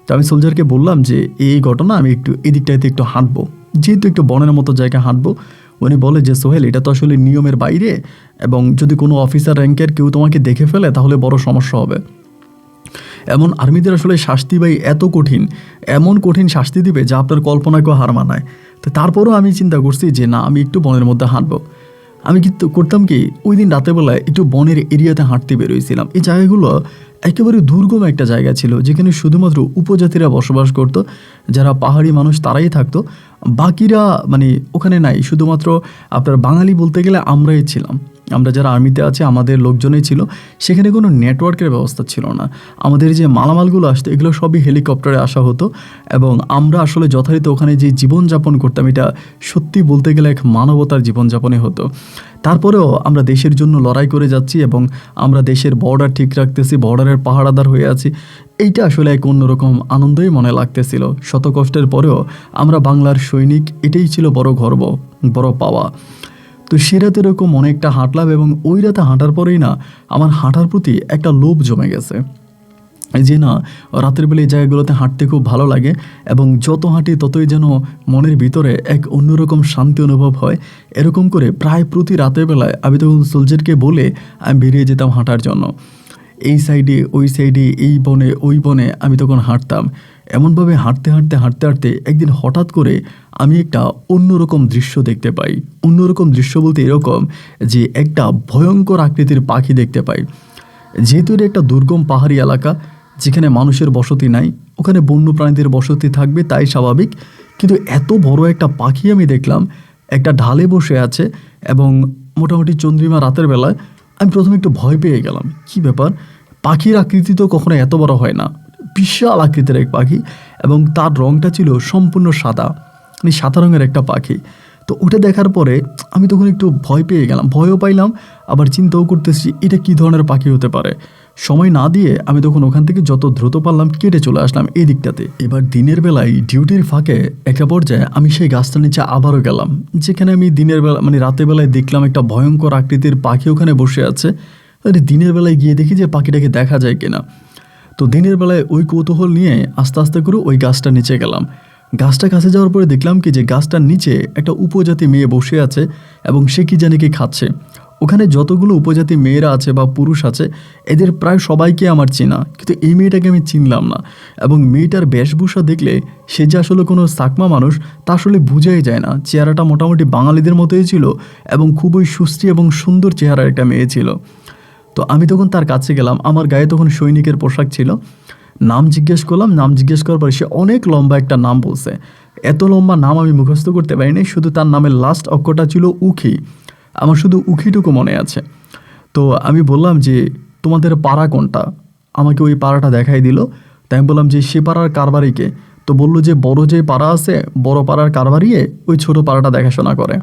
S1: তো আমি সোলজারকে বললাম যে এই ঘটনা, আমি একটু এদিকটাতে একটু হাঁটবো, যেহেতু একটু বনের মতো জায়গায় হাঁটবো। উনি বলে যে সোহেল, এটা তো আসলে নিয়মের বাইরে, এবং যদি কোনো অফিসার র্যাঙ্কের কেউ তোমাকে দেখে ফেলে তাহলে বড় সমস্যা হবে। এমন আর্মিদের আসলে শাস্তি ভাই এত কঠিন, এমন কঠিন শাস্তি দিবে যা আপনার কল্পনাকেও হার মানায়। তো তারপরেও আমি চিন্তা করছি যে না, আমি একটু বনের মধ্যে হাঁটবো। আমি কিন্তু করতাম কি, ওই দিন রাতেবেলায় একটু বনের এরিয়াতে হাঁটতে বেরোইছিলাম। এই জায়গাগুলো একেবারে দুর্গম একটা জায়গা ছিল, যেখানে শুধুমাত্র উপজাতিরা বসবাস করত, যারা পাহাড়ি মানুষ তারাই থাকতো, বাকিরা ওখানে নাই। শুধুমাত্র আপনার বাঙালি বলতে গেলে আমরাই ছিলাম, আমরা যারা আর্মিতে আছে আমাদের লোকজনই ছিল। সেখানে কোনো নেটওয়ার্কের ব্যবস্থা ছিল না। আমাদের যে মালামালগুলো আসতো এগুলো সবই হেলিকপ্টারে আসা হতো, এবং আমরা আসলে যথারীতি ওখানে যে জীবনযাপন করতাম, এটা সত্যি বলতে গেলে এক মানবতার জীবনযাপনই হতো। তারপরেও আমরা দেশের জন্য লড়াই করে যাচ্ছি, এবং আমরা দেশের বর্ডার ঠিক রাখতেছি, বর্ডারের পাহারাদার হয়ে আছি। এইটা আসলে এক অন্যরকম আনন্দই মনে লাগতেছিল। শত কষ্টের পরেও আমরা বাংলার সৈনিক, এটাই ছিল বড় গর্ব, বড় পাওয়া। তো সে রাতে এরকম অনেকটা হাঁটলাম, এবং ওই রাতে হাঁটার পরেই না আমার হাঁটার প্রতি একটা লোভ জমে গেছে, যে না রাতের বেলা এই জায়গাগুলোতে হাঁটতে খুব ভালো লাগে, এবং যত হাঁটি ততই যেন মনের ভিতরে এক অন্যরকম শান্তি অনুভব হয়। এরকম করে প্রায় প্রতি রাতের বেলায় আমি তখন সোলজারকে বলে আমি বেরিয়ে যেতাম হাঁটার জন্য। এই সাইডে ওই সাইডে, এই বনে ওই বনে আমি তখন হাঁটতাম। এমনভাবে হাঁটতে হাঁটতে হাঁটতে হাঁটতে একদিন হঠাৎ করে আমি একটা অন্যরকম দৃশ্য দেখতে পাই। অন্যরকম দৃশ্য বলতে এরকম যে একটা ভয়ঙ্কর আকৃতির পাখি দেখতে পাই। যেহেতু এটা একটা দুর্গম পাহাড়ি এলাকা, যেখানে মানুষের বসতি নাই, ওখানে বন্য প্রাণীদের বসতি থাকবে তাই স্বাভাবিক, কিন্তু এত বড় একটা পাখি আমি দেখলাম একটা ঢালে বসে আছে, এবং মোটামুটি চন্দ্রিমা রাতের বেলায়। আমি প্রথমে একটু ভয় পেয়ে গেলাম, কি ব্যাপার, পাখির আকৃতি তো কখনো এত বড় হয় না, বিশাল আকৃতির এক পাখি, এবং তার রঙটা ছিল সম্পূর্ণ সাদা, সাদা রঙের একটা পাখি। তো ওটা দেখার পরে আমি তখন একটু ভয় পেয়ে গেলাম, ভয়ও পাইলাম, আবার চিন্তাও করতেছি এটা কী ধরনের পাখি হতে পারে। সময় না দিয়ে আমি তখন ওখান থেকে যত দ্রুত পারলাম কেটে চলে আসলাম এই দিকটাতে। এবার দিনের বেলায় ডিউটির ফাঁকে একটা পর্যায়ে আমি সেই গাছটার নিচে আবারও গেলাম, যেখানে আমি দিনের বেলা রাতের বেলায় দেখলাম একটা ভয়ঙ্কর আকৃতির পাখি ওখানে বসে আছে। দিনের বেলায় গিয়ে দেখি যে পাখিটাকে দেখা যায় কিনা। তো দিনের বেলায় ওই কৌতূহল নিয়ে আস্তে আস্তে করে ওই গাছটার নিচে গেলাম। গাছটা কাছে যাওয়ার পরে দেখলাম কি যে গাছটার নিচে একটা উপজাতি মেয়ে বসে আছে, এবং সে কি জানি কি খাচ্ছে। ওখানে যতগুলো উপজাতি মেয়েরা আছে বা পুরুষ আছে, এদের প্রায় সবাইকে আমার চেনা, কিন্তু এই মেয়েটাকে আমি চিনলাম না। এবং মেয়েটার বেশভূষা দেখলে সে যে আসলে কোনো সাকমা মানুষ তা আসলে বোঝাই যায় না। চেহারাটা মোটামুটি বাঙালিদের মতোই ছিল, এবং খুবই সুস্থি এবং সুন্দর চেহারার একটা মেয়ে ছিল। তো আমি তখন তার কাছে গেলাম, আমার গায়ে তখন সৈনিকের পোশাক ছিল। নাম জিজ্ঞেস করলাম, নাম জিজ্ঞেস করার পরে সে অনেক লম্বা একটা নাম বলছে। এত লম্বা নাম আমি মুখস্থ করতে পারিনি, শুধু তার নামের লাস্ট অক্ষরটা ছিল উখি। আমার শুধু উখিটুকু মনে আছে। তো আমি বললাম যে তোমাদের পাড়া কোনটা, আমাকে ওই পাড়াটা দেখাই দিল। তাই আমি বললাম যে সে পাড়ার কারবারিকে। তো বললো যে বড় যে পাড়া আছে, বড় পাড়ার কারবারিয়ে ওই ছোট পাড়াটা দেখাশোনা করে।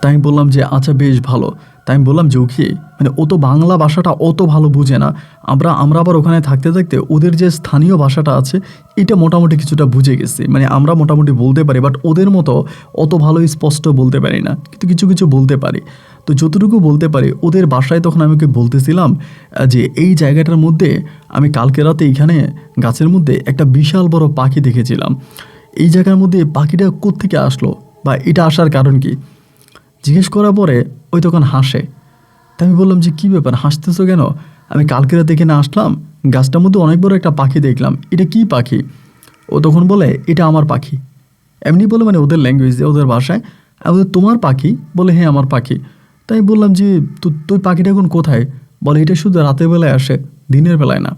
S1: তাই আমি বললাম যে আচ্ছা বেশ ভালো। তাই আমি বললাম যে উখি, ও তো বাংলা ভাষাটা অত ভালো বুঝে না, আমরা আবার ওখানে থাকতে থাকতে ওদের যে স্থানীয় ভাষাটা আছে এটা মোটামুটি কিছুটা বুঝে গেছি। আমরা মোটামুটি বলতে পারি, বাট ওদের মতো অত ভালো স্পষ্ট বলতে পারি না, কিন্তু কিছু কিছু বলতে পারি। তো যতটুকু বলতে পারি ওদের ভাষায় তখন আমি ওকে বলতেছিলাম যে এই জায়গাটার মধ্যে আমি কালকে রাতে এইখানে গাছের মধ্যে একটা বিশাল বড় পাখি দেখেছিলাম। এই জায়গার মধ্যে পাখিটা কোত্থেকে আসলো, বা এটা আসার কারণ কি জিজ্ঞেস করার পরে ওই তখন হাসে। তাই আমি বললাম যে কী ব্যাপার, হাসতেছো কেন? আমি কালকে রাতে এখানে আসলাম, গাছটার মধ্যে অনেক বড় একটা পাখি দেখলাম, এটা কি পাখি? ও তখন বলে এটা আমার পাখি। এমনি বলে মানে ওদের ল্যাঙ্গুয়েজে, ওদের ভাষায়। আমি বলি, তোমার পাখি? বলে হ্যাঁ আমার পাখি। তাই আমি বললাম যে তুই পাখিটা এখন কোথায়? বলে এটা শুধু রাতের বেলায় আসে, দিনের বেলায় না।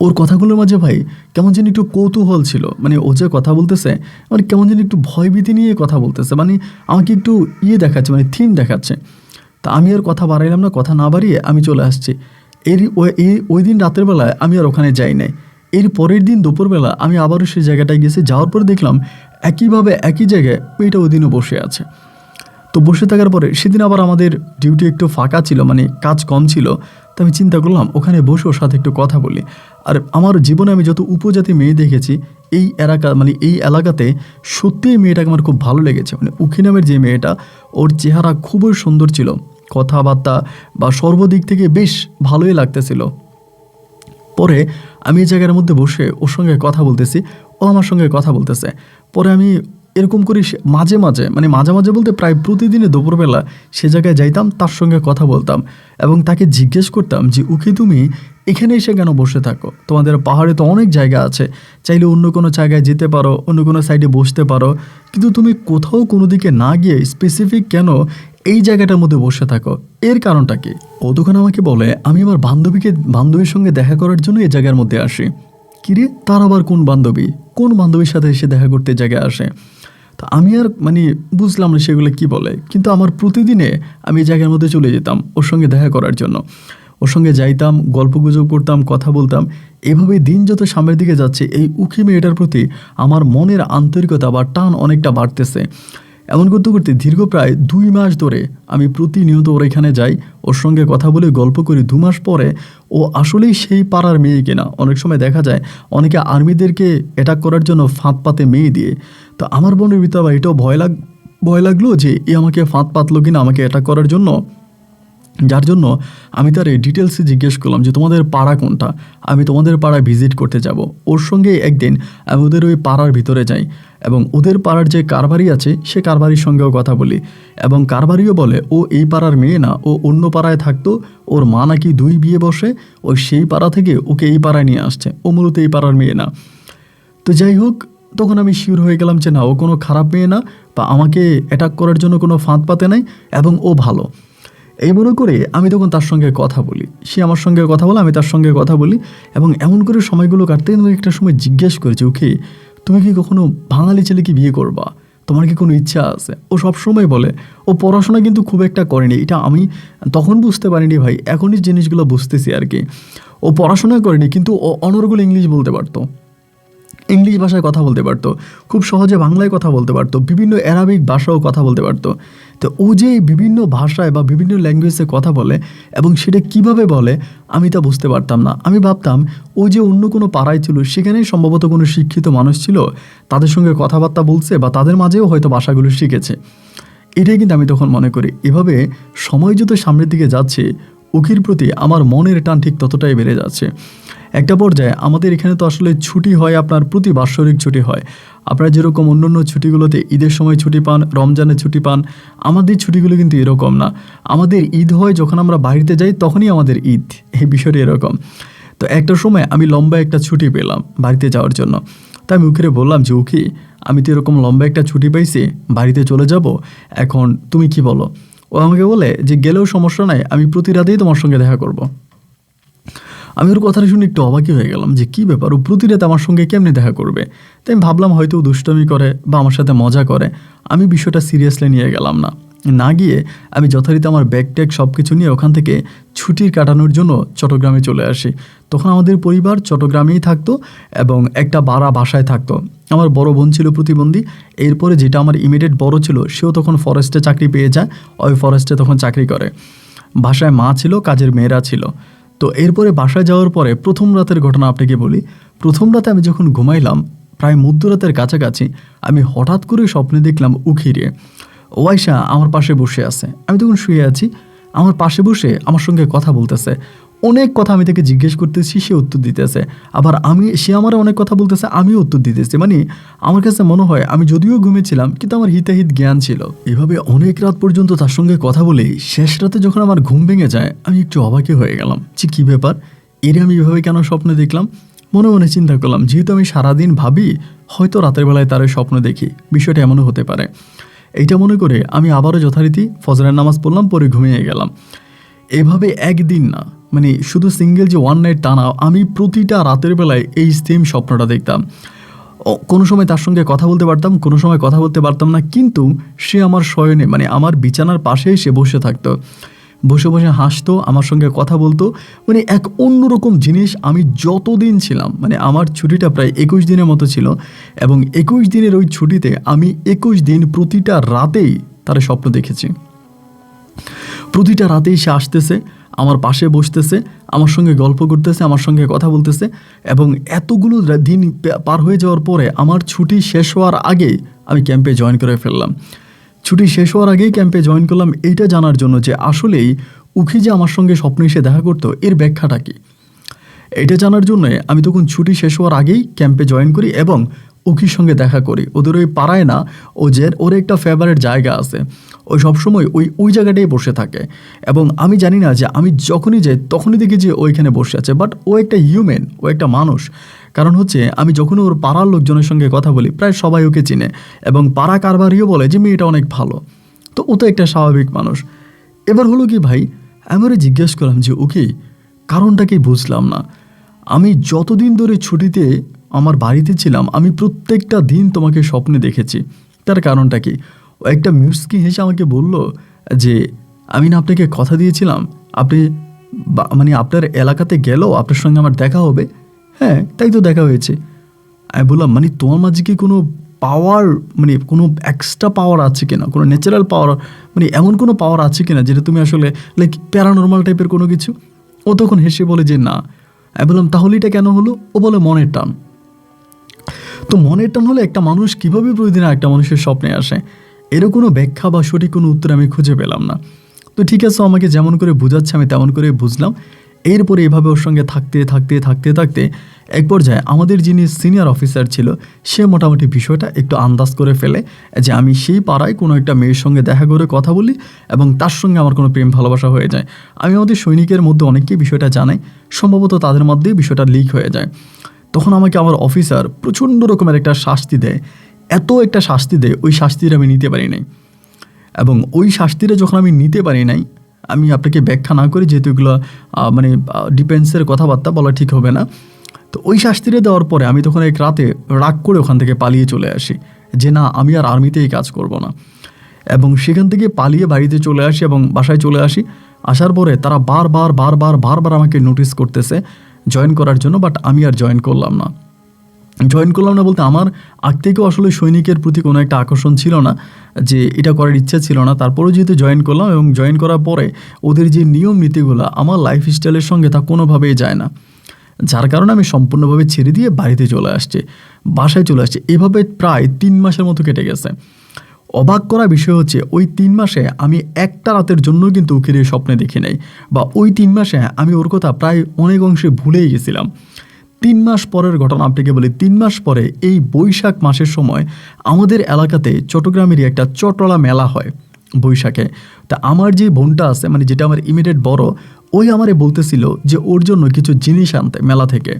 S1: ওর কথাগুলোর মাঝে ভাই কেমন যেন একটু কৌতূহল ছিল, মানে ও যে কথা বলতেছে মানে কেমন যেন একটু ভয়ভীতি নিয়ে কথা বলতেছে, মানে আমাকে একটু দেখাচ্ছে, মানে থিম দেখাচ্ছে। তা আমি আর কথা বাড়াইলাম না, কথা না বাড়িয়ে আমি চলে আসছি। ওই দিন রাতের বেলায় আমি আর ওখানে যাই নাই। এর পরের দিন দুপুরবেলা আমি আবারও সেই জায়গাটায় গেছি, যাওয়ার পরে দেখলাম একইভাবে একই জায়গায় ওইটা ওই দিনও বসে আছে। তো বসে থাকার পরে সেদিন আবার আমাদের ডিউটি একটু ফাঁকা ছিল, মানে কাজ কম ছিল। তো আমি চিন্তা করলাম ওখানে বসে ওর সাথে একটু কথা বলি। আর আমার জীবনে আমি যত উপজাতি মেয়ে দেখেছি এই এলাকাতে সত্যিই মেয়েটাকে আমার খুব ভালো লেগেছে। মানে উখি নামের যে মেয়েটা, ওর চেহারা খুবই সুন্দর ছিল, কথাবার্তা বা সর্বদিক থেকে বেশ ভালোই লাগতেছিল। পরে আমি এই জায়গার মধ্যে বসে ওর সঙ্গে কথা বলতেছি, ও আমার সঙ্গে কথা বলতেছে। পরে আমি এরকম করি মাঝে মাঝে বলতে প্রায় প্রতিদিনই দুপুরবেলা সে জায়গায় যাইতাম, তার সঙ্গে কথা বলতাম এবং তাকে জিজ্ঞেস করতাম যে উখি তুমি এখানে এসে কেন বসে থাকো? তোমাদের পাহাড়ে তো অনেক জায়গা আছে, চাইলে অন্য কোনো জায়গায় যেতে পারো, অন্য কোনো সাইডে বসতে পারো, কিন্তু তুমি কোথাও কোনো দিকে না গিয়ে স্পেসিফিক কেন এই জায়গাটার মধ্যে বসে থাকো, এর কারণটা কি? ও তখন আমাকে বলে আমি আমার বান্ধবীর সঙ্গে দেখা করার জন্য এই জায়গার মধ্যে আসি। কিরে, তার আবার কোন বান্ধবীর সাথে এসে দেখা করতে জায়গায় আসে? তো আমি আর বুঝলাম না সেগুলো কি বলে, কিন্তু আমার প্রতিদিনে আমি এই জায়গার মধ্যে চলে যেতাম ওর সঙ্গে দেখা করার জন্য। ওর সঙ্গে যাইতাম, গল্পগুজব করতাম, কথা বলতাম। এভাবে দিন যত সামনের দিকে যাচ্ছে এই উখি মেয়েটার প্রতি আমার মনের আন্তরিকতা বা টান অনেকটা বাড়তেছে। এমন করতে করতে দীর্ঘ প্রায় 2 মাস ধরে আমি প্রতিনিয়ত ওর এখানে যাই, ওর সঙ্গে কথা বলে গল্প করি। 2 মাস পরে ও আসলেই সেই পাড়ার মেয়ে কিনা। অনেক সময় দেখা যায় অনেকে আর্মিদেরকে অ্যাটাক করার জন্য ফাঁদ পাতে মেয়ে দিয়ে। তো আমার বোনের ভিতরে আবার এটাও ভয় লাগলো যে এ আমাকে ফাঁদ পাতলো কিনা আমাকে অ্যাটাক করার জন্য। যার জন্য আমি তার ডিটেলসে জিজ্ঞেস করলাম যে তোমাদের পাড়া কোনটা, আমি তোমাদের পাড়ায় ভিজিট করতে যাব। ওর সঙ্গে একদিন আমি ওদের ওই পাড়ার ভিতরে যাই এবং ওদের পাড়ার যে কারবারি আছে সে কারবারির সঙ্গেও কথা বলি এবং কারবারিও বলে ও এই পাড়ার মেয়ে না, ও অন্য পাড়ায় থাকতো, ওর মা নাকি 2 বিয়ে বসে, ও সেই পাড়া থেকে ওকে এই পাড়ায় নিয়ে আসছে, ও মূলত এই পাড়ার মেয়ে না। তো যাই হোক, তখন আমি শিওর হয়ে গেলাম যে না, ও কোনো খারাপ মেয়ে না বা আমাকে অ্যাটাক করার জন্য কোনো ফাঁদ পাতে নাই এবং ও ভালো। এই মনে করে আমি তখন তার সঙ্গে কথা বলি, সে আমার সঙ্গে কথা বলে, আমি তার সঙ্গে কথা বলি এবং এমন করে সময়গুলো কাটতে একটা সময় জিজ্ঞেস করেছি ওকে, তুমি কি কখনো বাঙালি ছেলেকে বিয়ে করবা? তোমার কি কোনো ইচ্ছা আছে? ও সবসময় বলে ও পড়াশোনা কিন্তু খুব একটা করেনি। এটা আমি তখন বুঝতে পারিনি ভাই, এখনই জিনিসগুলো বুঝতেছি আর কি। ও পড়াশোনা করেনি কিন্তু ও অনর্গল ইংলিশ বলতে পারতো, ইংলিশ ভাষায় কথা বলতে পারতো, খুব সহজে বাংলায় কথা বলতে পারতো, বিভিন্ন অ্যারাবিক ভাষাও কথা বলতে পারতো। তো ও যে বিভিন্ন ভাষায় বা বিভিন্ন ল্যাঙ্গুয়েজে কথা বলে এবং সেটা কিভাবে বলে আমি তা বুঝতে পারতাম না। আমি ভাবতাম ও যে অন্য কোনো পাড়ায় ছিল, সেখানেই সম্ভবত কোনো শিক্ষিত মানুষ ছিল, তাদের সঙ্গে কথাবার্তা বলছে বা তাদের মাঝেও হয়তো ভাষাগুলো শিখেছে। এটাই কিন্তু আমি তখন মনে করি। এভাবে সময় যত সামনের দিকে যাচ্ছে উখির প্রতি আমার মনের টান ঠিক ততটাই বেড়ে যাচ্ছে। একটা পর্যায়ে আমাদের এখানে তো আসলে ছুটি হয় আপনার প্রতি বাৎসরিক ছুটি হয়। আপনারা যেরকম অন্যান্য ছুটিগুলোতে ঈদের সময় ছুটি পান, রমজানের ছুটি পান, আমাদের ছুটিগুলো কিন্তু এরকম না। আমাদের ঈদ হয় যখন আমরা বাড়িতে যাই তখনই আমাদের ঈদ, এই বিষয়টি এরকম। তো একটা সময় আমি লম্বা একটা ছুটি পেলাম বাড়িতে যাওয়ার জন্য। তাই আমি উখিরে বললাম যে উখি, আমি তো এরকম লম্বা একটা ছুটি পাইছি, বাড়িতে চলে যাব, এখন তুমি কি বলো? ও আমাকে বলে যে গেলেও সমস্যা নাই, আমি প্রতি রাতেই তোমার সঙ্গে দেখা করব। আমি ওর কথাটা শুনে একটু অবাকই হয়ে গেলাম যে কী ব্যাপার, ও প্রতি রাতে আমার সঙ্গে কেমনে দেখা করবে? তাই আমি ভাবলাম হয়তো ও দুষ্টমি করে বা আমার সাথে মজা করে। আমি বিষয়টা সিরিয়াসলি নিয়ে গেলাম না গিয়ে আমি যথারীতি আমার ব্যাগ ট্যাগ সব কিছু নিয়ে ওখান থেকে ছুটির কাটানোর জন্য চট্টগ্রামে চলে আসি। তখন আমাদের পরিবার চট্টগ্রামেই থাকতো এবং একটা বাসায় থাকতো। আমার বড় বোন ছিল প্রতিবন্ধী, এরপরে যেটা আমার ইমিডিয়েট বড় ছিল সেও তখন ফরেস্টে চাকরি পেয়ে যায়, ওই ফরেস্টে তখন চাকরি করে। বাসায় মা ছিল, কাজের মেয়েরা ছিল। তো এরপরে বাসায় যাওয়ার পরে প্রথম রাতের ঘটনা আপনাকে বলি। প্রথম রাতে আমি যখন ঘুমাইলাম প্রায় মধ্যরাতের কাছাকাছি, আমি হঠাৎ করে স্বপ্নে দেখলাম উখিরে ও আয়শা আমার পাশে বসে আছে। আমি তখন শুয়ে আছি, আমার পাশে বসে আমার সঙ্গে কথা বলতেছে। ও অনেক কথা আমি তাকে জিজ্ঞেস করতেছি, সে উত্তর দিতেছে, আবার সে আমার অনেক কথা বলতেছে, আমিও উত্তর দিতেছি। মানে আমার কাছে মনে হয় আমি যদিও ঘুমিয়েছিলাম কিন্তু আমার হিতাহিত জ্ঞান ছিল। এভাবে অনেক রাত পর্যন্ত তার সঙ্গে কথা বলে শেষ রাতে যখন আমার ঘুম ভেঙে যায়, আমি একটু অবাকই হয়ে গেলাম যে কী ব্যাপার, এর আমি এভাবে কেন স্বপ্নে দেখলাম। মনে মনে চিন্তা করলাম, যেহেতু আমি সারাদিন ভাবি, হয়তো রাতের বেলায় তার স্বপ্ন দেখি, বিষয়টা এমনও হতে পারে। এইটা মনে করে আমি আবারও যথারীতি ফজরের নামাজ পড়লাম, পরে ঘুমিয়ে গেলাম। এভাবে একদিন না, মানে শুধু সিঙ্গেল যে ওয়ান নাইট তা না, আমি প্রতিটা রাতের বেলায় এই সেম স্বপ্নটা দেখতাম। কোনো সময় তার সঙ্গে কথা বলতে পারতাম, কোনো সময় কথা বলতে পারতাম না, কিন্তু সে আমার শয়নে, মানে আমার বিছানার পাশেই সে বসে থাকতো, বসে বসে হাসতো, আমার সঙ্গে কথা বলতো। মানে এক অন্যরকম জিনিস। আমি যতদিন ছিলাম, মানে আমার ছুটিটা প্রায় 21 দিনের মতো ছিল, এবং 21 দিনের ওই ছুটিতে আমি 21 দিন প্রতিটা রাতেই তার স্বপ্ন দেখেছি। প্রতিটা রাতেই সে আসতেছে, আমার পাশে বসতেছে, আমার সঙ্গে গল্প করতেছে, আমার সঙ্গে কথা বলতেছে। এবং এতগুলো দিন পার হয়ে যাওয়ার পরে আমার ছুটি শেষ হওয়ার আগেই আমি ক্যাম্পে জয়েন করে ফেললাম। ছুটি শেষ হওয়ার আগেই ক্যাম্পে জয়েন করলাম এইটা জানার জন্য যে আসলেই উখি যে আমার সঙ্গে স্বপ্নে এসে দেখা করতো, এর ব্যাখ্যাটা কী। এটা জানার জন্য আমি তখন ছুটি শেষ হওয়ার আগেই ক্যাম্পে জয়েন করি এবং উখির সঙ্গে দেখা করি। ওদের ওই পাড়ায় না, ওর একটা ফেভারিট জায়গা আছে, ওই সবসময় ওই জায়গাটাই বসে থাকে। এবং আমি জানি না যে আমি যখনই যাই তখনই দেখি যে ওইখানে বসে আছে, বাট ও একটা হিউম্যান, ও একটা মানুষ। কারণ হচ্ছে আমি যখনই ওর পাড়ার লোকজনের সঙ্গে কথা বলি, প্রায় সবাই ওকে চিনে, এবং পাড়া কারবারিও বলে যে মেয়েটা অনেক ভালো। তো ও তো একটা স্বাভাবিক মানুষ। এবার হলো কি ভাই, আমি ওরে জিজ্ঞেস করলাম যে ওকে কারণটা কি, বুঝলাম না। আমি যতদিন ধরে ছুটিতে আমার বাড়িতে ছিলাম, আমি প্রত্যেকটা দিন তোমাকে স্বপ্নে দেখেছি, তার কারণটা কি। ও একটা মিউস্কি হেসে আমাকে বলল যে আমি না আপনাকে কথা দিয়েছিলাম, আপনি মানে আপনার এলাকাতে গেলেও আপনার সঙ্গে আমার দেখা হবে। হ্যাঁ, তাই তো দেখা হয়েছে। আমি বললাম, মানে তোমার মাঝে কি কোনো পাওয়ার, মানে কোনো এক্সট্রা পাওয়ার আছে কিনা, কোনো ন্যাচারাল পাওয়ার, মানে এমন কোনো পাওয়ার আছে কিনা যেটা তুমি আসলে লাইক প্যারানর্মাল টাইপের কোনো কিছু। ও তখন হেসে বলে যে না। আমি বললাম তাহলে এটা কেন হলো? ও বলে মনের টান। তো মনের টান হলে একটা মানুষ কীভাবে প্রতিদিন একটা মানুষের স্বপ্নে আসে, এরও কোনো ব্যাখ্যা বা সঠিক কোনো উত্তর আমি খুঁজে পেলাম না। তো ঠিক আছে, আমাকে যেমন করে বোঝাচ্ছে আমি তেমন করে বুঝলাম। এরপরে এভাবে ওর সঙ্গে থাকতে থাকতে থাকতে থাকতে এক পর্যায়ে আমাদের যিনি সিনিয়র অফিসার ছিল, সে মোটামুটি বিষয়টা একটু আন্দাজ করে ফেলে যে আমি সেই পাড়ায় কোনো একটা মেয়ের সঙ্গে দেখা করে কথা বলি এবং তার সঙ্গে আমার কোনো প্রেম ভালোবাসা হয়ে যায়। আমি আমাদের সৈনিকের মধ্যে অনেককেই বিষয়টা জানাই, সম্ভবত তাদের মধ্যেই বিষয়টা লিক হয়ে যায়। তখন আমাকে আমার অফিসার প্রচণ্ড রকমের একটা শাস্তি দেয়, এত একটা শাস্তি দেয়, ওই শাস্তিটা আমি নিতে পারি নাই। এবং ওই শাস্তিটা যখন আমি নিতে পারি নাই, আমি আপনাকে ব্যাখ্যা না করি, যেহেতু এগুলো মানে ডিফেন্সের কথাবার্তা বলা ঠিক হবে না। তো ওই শাস্তিটা দেওয়ার পরে আমি তখন এক রাতে রাগ করে ওখান থেকে পালিয়ে চলে আসি যে না, আমি আর আর্মিতেই কাজ করব না। এবং সেখান থেকে পালিয়ে বাড়িতে চলে আসি এবং বাসায় চলে আসি। আসার পরে তারা বারবার আমাকে নোটিস করতেছে জয়েন করার জন্য, বাট আমি আর জয়েন করলাম না বলতে আমার আগ থেকেও আসলে সৈনিকের প্রতি কোনো একটা আকর্ষণ ছিল না, যে এটা করার ইচ্ছা ছিল না। তারপরেও যেহেতু জয়েন করলাম এবং জয়েন করার পরে ওদের যে নিয়ম নীতিগুলো আমার লাইফস্টাইলের সঙ্গে তা কোনোভাবেই যায় না, যার কারণে আমি সম্পূর্ণভাবে ছেড়ে দিয়ে বাড়িতে চলে আসছি, বাসায় চলে আসছি। এভাবে প্রায় 3 মাসের মতো কেটে গেছে। অবাক করা বিষয় হচ্ছে ওই 3 মাসে আমি একটা রাতের জন্য কিন্তু ওকে স্বপ্নে দেখি নাই, বা ওই 3 মাসে আমি ওর কথা প্রায় অনেক অংশে ভুলেই গেছিলাম। 3 মাস পরের ঘটনা আপনাকে বলি। 3 মাস পরে এই বৈশাখ মাসের সময় আমাদের এলাকাতে চট্টগ্রামেরই একটা চটলা মেলা হয় বৈশাখে। তা আমার যে বোনটা আছে, মানে যেটা আমার ইমিডিয়েট বড়, ওই আমারে বলতেছিল যে ওর জন্য কিছু জিনিস আনতে মেলা থেকে।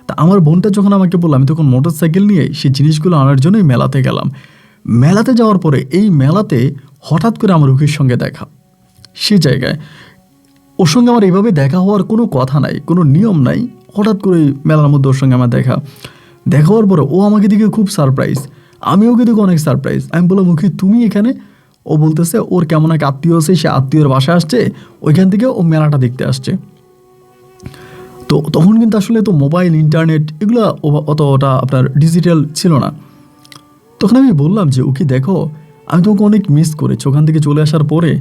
S1: তা আমার বোনটা যখন আমাকে বললো, আমি তখন মোটরসাইকেল নিয়ে সেই জিনিসগুলো আনার জন্যই মেলাতে গেলাম। মেলাতে যাওয়ার পরে এই মেলাতে হঠাৎ করে আমার উখির সঙ্গে দেখা। সে জায়গায় ওর সঙ্গে আমার এইভাবে দেখা হওয়ার কোনো কথা নাই, কোনো নিয়ম নাই, হঠাৎ করে মেলার মধ্যে ওর সঙ্গে আমার দেখা হওয়ার পরে ও আমাকে দিকে খুব সারপ্রাইজ, আমি ওকে দিকে অনেক সারপ্রাইজ। আমি বললাম মুখি তুমি এখানে? ও বলতেছে ওর কেমন এক আত্মীয় আছে, সে আত্মীয়র বাসায় আসছে, ওইখান থেকে ও মেলাটা দেখতে আসছে। তো তখন কিন্তু আসলে তো মোবাইল ইন্টারনেট এগুলো অতটা আপনার ডিজিটাল ছিল না। তখন আমি বললাম যে ওকে দেখো, আমি তোমাকে অনেক মিস করেছি, ওখান থেকে চলে আসার পরে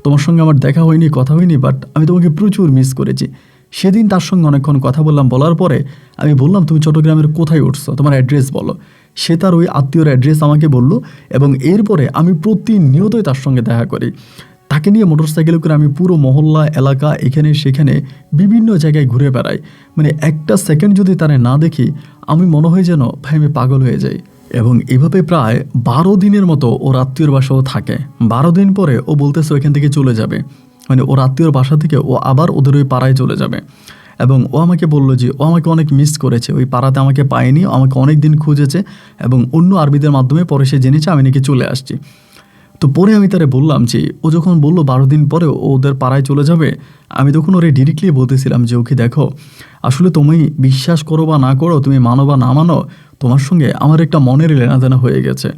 S1: তোমার সঙ্গে আমার দেখা হয়নি, কথা হয়নি, বাট আমি তোমাকে প্রচুর মিস করেছি। সেদিন তার সঙ্গে অনেকক্ষণ কথা বললাম, বলার পরে আমি বললাম তুমি চট্টগ্রামের কোথায় উঠছো, তোমার অ্যাড্রেস বলো। সে তার ওই আত্মীয়র অ্যাড্রেস আমাকে বললো এবং এরপরে আমি প্রতিনিয়তই তার সঙ্গে দেখা করি। তাকে নিয়ে মোটরসাইকেলে করে আমি পুরো মহল্লা এলাকা এখানে সেখানে বিভিন্ন জায়গায় ঘুরে বেড়াই। মানে একটা সেকেন্ড যদি তারে না দেখি আমি মনে হয় যেন ভাই আমি পাগল হয়ে যাই। এবং এভাবে প্রায় 12 দিনের মতো ওর আত্মীয়র বাসাও থাকে। 12 দিন পরে ও বলতেছে ওইখান থেকে চলে যাবে, মানে ওর আত্মীয়র বাসা থেকে ও আবার ওদের ওই পাড়ায় চলে যাবে। এবং ও আমাকে বললো যে ও আমাকে অনেক মিস করেছে, ওই পাড়াতে আমাকে পায়নি, আমাকে অনেক দিন খুঁজেছে এবং অন্য আরবিদের মাধ্যমে পরে সে জেনেছে আমি নাকি চলে আসছি। তো পরে আমি তারে বললাম যে ও যখন বললো 12 দিন পরে ও ওদের পাড়ায় চলে যাবে, আমি তখন ওরে ডিরেক্টলি বলতেছিলাম যে ওকে দেখো, আসলে তুমি বিশ্বাস করো বা না করো, তুমি মানো বা না মানো, তোমার সঙ্গে আমার একটা মনের লেনাদেনা হয়ে গেছে।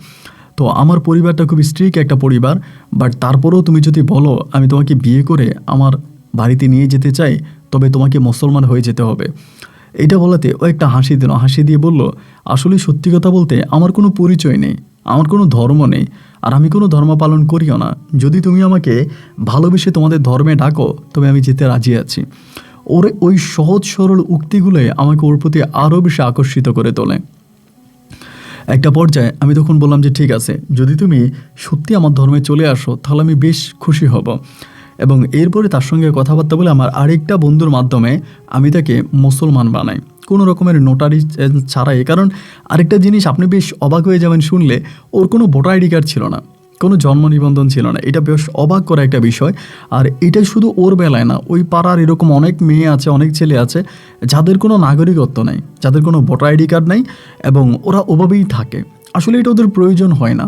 S1: তো আমার পরিবারটা খুব স্ট্রিক্ট একটা পরিবার, বাট তারপরেও তুমি যদি বলো আমি তোমাকে বিয়ে করে আমার বাড়িতে নিয়ে যেতে চাই, তবে তোমাকে মুসলমান হয়ে যেতে হবে। এটা বলাতে ও একটা হাসি দিল, হাসি দিয়ে বলল, আসলে সত্যি কথা বলতে আমার কোনো পরিচয় নেই, আমার কোনো ধর্ম নেই, আর আমি কোনো ধর্ম পালন করিও না। যদি তুমি আমাকে ভালোবেসে তোমাদের ধর্মে ডাকো তবে আমি যেতে রাজি আছি। ওর ওই সহজ সরল উক্তিগুলোই আমাকে ওর প্রতি আরও বেশি আকর্ষিত করে তোলে। একটা পর্যায়ে আমি তখন বললাম যে ঠিক আছে, যদি তুমি সত্যি আমার ধর্মে চলে আসো তাহলে আমি বেশ খুশি হব। এবং এরপরে তার সঙ্গে কথাবার্তা বলে আমার আরেকটা বন্ধুর মাধ্যমে আমি তাকে মুসলমান বানাই, কোনো রকমের নোটারি ছাড়াই। কারণ আরেকটা জিনিস আপনি বেশ অবাক হয়ে যাবেন শুনলে, ওর কোনো ভোটার আইডি কার্ড ছিল না, কোনো জন্ম নিবন্ধন ছিল না। এটা বেশ অবাক করা একটা বিষয়। আর এটা শুধু ওর বেলায় না, ওই পাড়ার এরকম অনেক মেয়ে আছে, অনেক ছেলে আছে যাদের কোনো নাগরিকত্ব নেই, যাদের কোনো ভোটার আইডি কার্ড নেই, এবং ওরা ওভাবেই থাকে। আসলে এটা ওদের প্রয়োজন হয় না,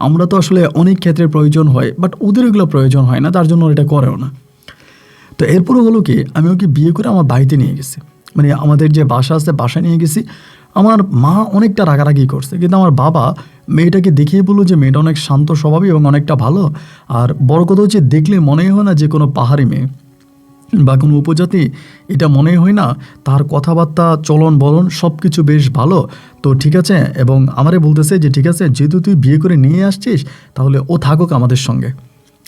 S1: আমরা তো আসলে অনেক ক্ষেত্রে প্রয়োজন হয়, বাট ওদের এগুলো প্রয়োজন হয় না, তার জন্য এটা করেও না। তো এরপরে হলো কি, আমি ওকে বিয়ে করে আমার বাড়িতে নিয়ে গেছি, মানে আমাদের যে বাসা আছে বাসায় নিয়ে গেছি। আমার মা অনেকটা রাগারাগি করছে, কিন্তু আমার বাবা মেয়েটাকে দেখেই বললো যে মেয়েটা অনেক শান্ত স্বভাবী এবং অনেকটা ভালো। আর বড় কথা হচ্ছে, দেখলে মনেই হয় না যে কোনো পাহাড়ি মেয়ে বা কোনো উপজাতি, এটা মনেই হয় না। তার কথাবার্তা চলন বলন সব কিছু বেশ ভালো। তো ঠিক আছে, এবং আমারে বলতেছে যে ঠিক আছে, যেহেতু তুই বিয়ে করে নিয়ে আসছিস তাহলে ও থাকুক আমাদের সঙ্গে।